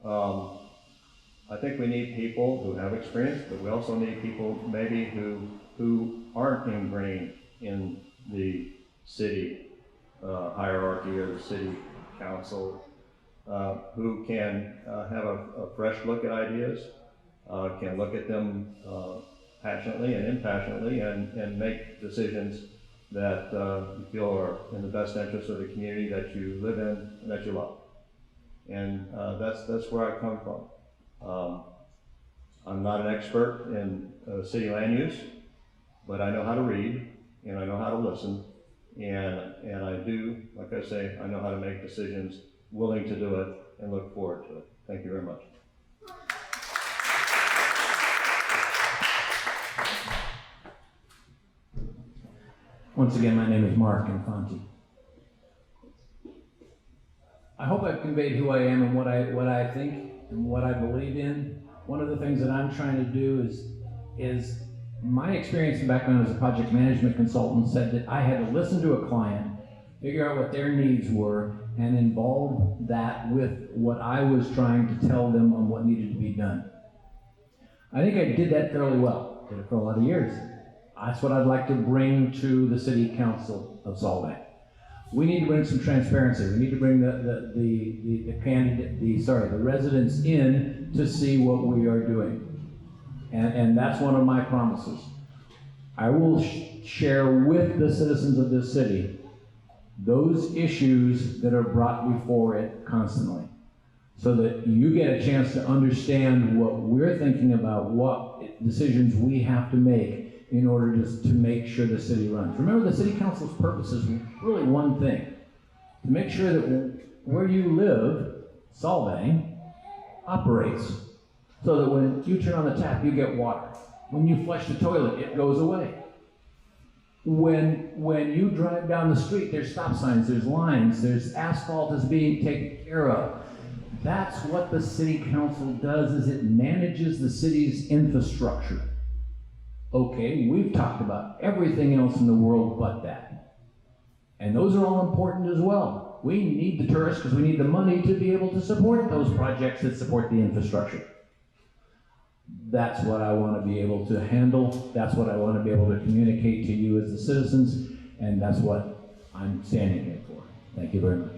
I think we need people who have experience, but we also need people maybe who aren't ingrained in the city hierarchy or the city council, who can have a fresh look at ideas, can look at them passionately and impassionately, and make decisions that you feel are in the best interest of the community that you live in and that you love. And that's where I come from. I'm not an expert in city land use, but I know how to read and I know how to listen, and I do, like I say, I know how to make decisions, willing to do it, and look forward to it. Thank you very much. Once again, my name is Mark Infanti. I hope I've conveyed who I am and what I think and what I believe in. One of the things that I'm trying to do is my experience and background as a project management consultant said that I had to listen to a client, figure out what their needs were, and involve that with what I was trying to tell them on what needed to be done. I think I did that fairly well. Did it for a lot of years. That's what I'd like to bring to the City Council of Solvang. We need to bring some transparency. We need to bring the residents in to see what we are doing. And that's one of my promises. I will share with the citizens of this city those issues that are brought before it constantly, so that you get a chance to understand what we're thinking about, what decisions we have to make in order to make sure the city runs. Remember, the City Council's purpose is really one thing: to make sure that where you live, Solvang, operates, so that when you turn on the tap, you get water. When you flush the toilet, it goes away. When you drive down the street, there's stop signs, there's lines, there's asphalt is being taken care of. That's what the City Council does, is it manages the city's infrastructure. Okay, we've talked about everything else in the world but that. And those are all important as well. We need the tourists because we need the money to be able to support those projects that support the infrastructure. That's what I want to be able to handle. That's what I want to be able to communicate to you as the citizens, and that's what I'm standing here for. Thank you very much.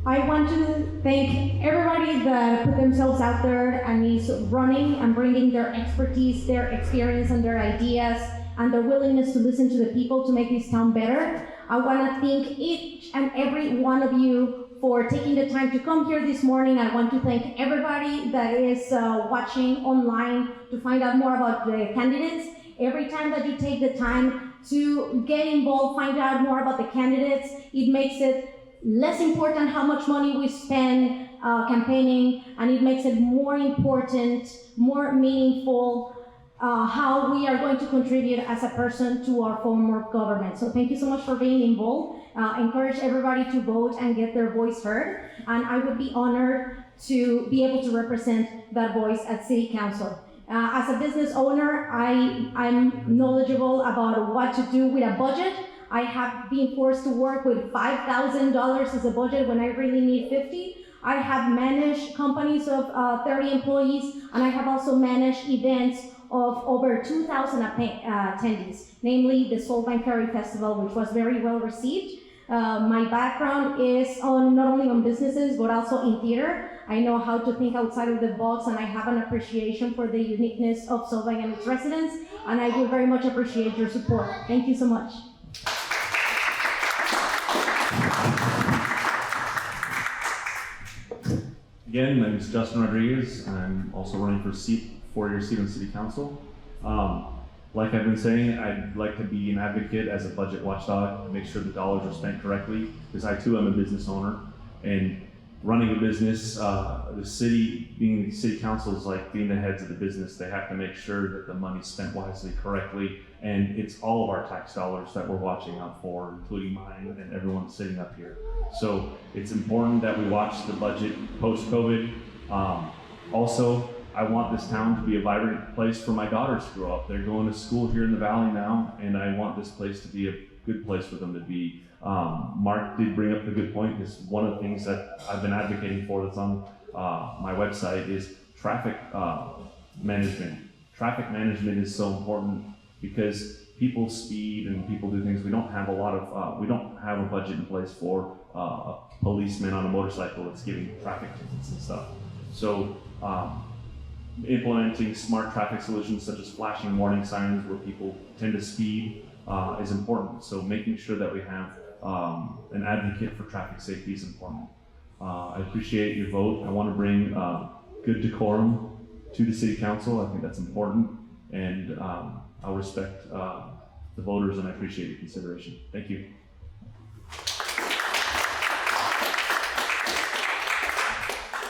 I want to thank everybody that put themselves out there and is running and bringing their expertise, their experience, and their ideas, and their willingness to listen to the people to make this town better. I want to thank each and every one of you for taking the time to come here this morning. I want to thank everybody that is watching online to find out more about the candidates. Every time that you take the time to get involved, find out more about the candidates, it makes it less important how much money we spend campaigning, and it makes it more important, more meaningful, how we are going to contribute as a person to our form of government. So thank you so much for being involved. Encourage everybody to vote and get their voice heard. And I would be honored to be able to represent that voice at City Council. As a business owner, I'm knowledgeable about what to do with a budget. I have been forced to work with $5,000 as a budget when I really need 50. I have managed companies of 30 employees, and I have also managed events of over 2,000 attendees, namely the Solvang Festival, which was very well received. My background is not only on businesses, but also in theater. I know how to think outside of the box, and I have an appreciation for the uniqueness of Solvang and its residents, and I will very much appreciate your support. Thank you so much. Again, my name is Justin Rodriguez. I'm also running for four-year seat on City Council. Like I've been saying, I'd like to be an advocate as a budget watchdog to make sure the dollars are spent correctly, because I too am a business owner, and running a business, the city, being the city council is like being the heads of the business. They have to make sure that the money's spent wisely, correctly, and it's all of our tax dollars that we're watching out for, including mine and everyone sitting up here. So it's important that we watch the budget post-COVID. Also, I want this town to be a vibrant place for my daughters to grow up. They're going to school here in the Valley now, and I want this place to be a good place for them to be. Mark did bring up the good point. Is one of the things that I've been advocating for that's on my website is traffic management. Traffic management is so important because people speed and people do things. We don't have a lot of, we don't have a budget in place for a policeman on a motorcycle that's giving traffic tickets and stuff. So implementing smart traffic solutions such as flashing warning signs where people tend to speed is important. So making sure that we have an advocate for traffic safety is important. I appreciate your vote. I want to bring good decorum to the city council. I think that's important, and I'll respect the voters, and I appreciate your consideration. Thank you.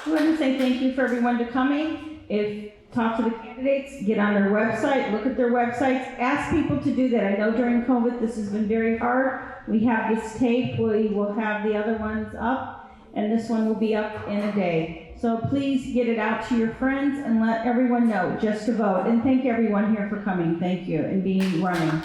I want to say thank you for everyone to coming. Talk to the candidates, get on their website, look at their websites, ask people to do that. I know during COVID this has been very hard. We have this tape, we will have the other ones up, and this one will be up in a day. So please get it out to your friends and let everyone know just to vote. And thank everyone here for coming. Thank you, and running.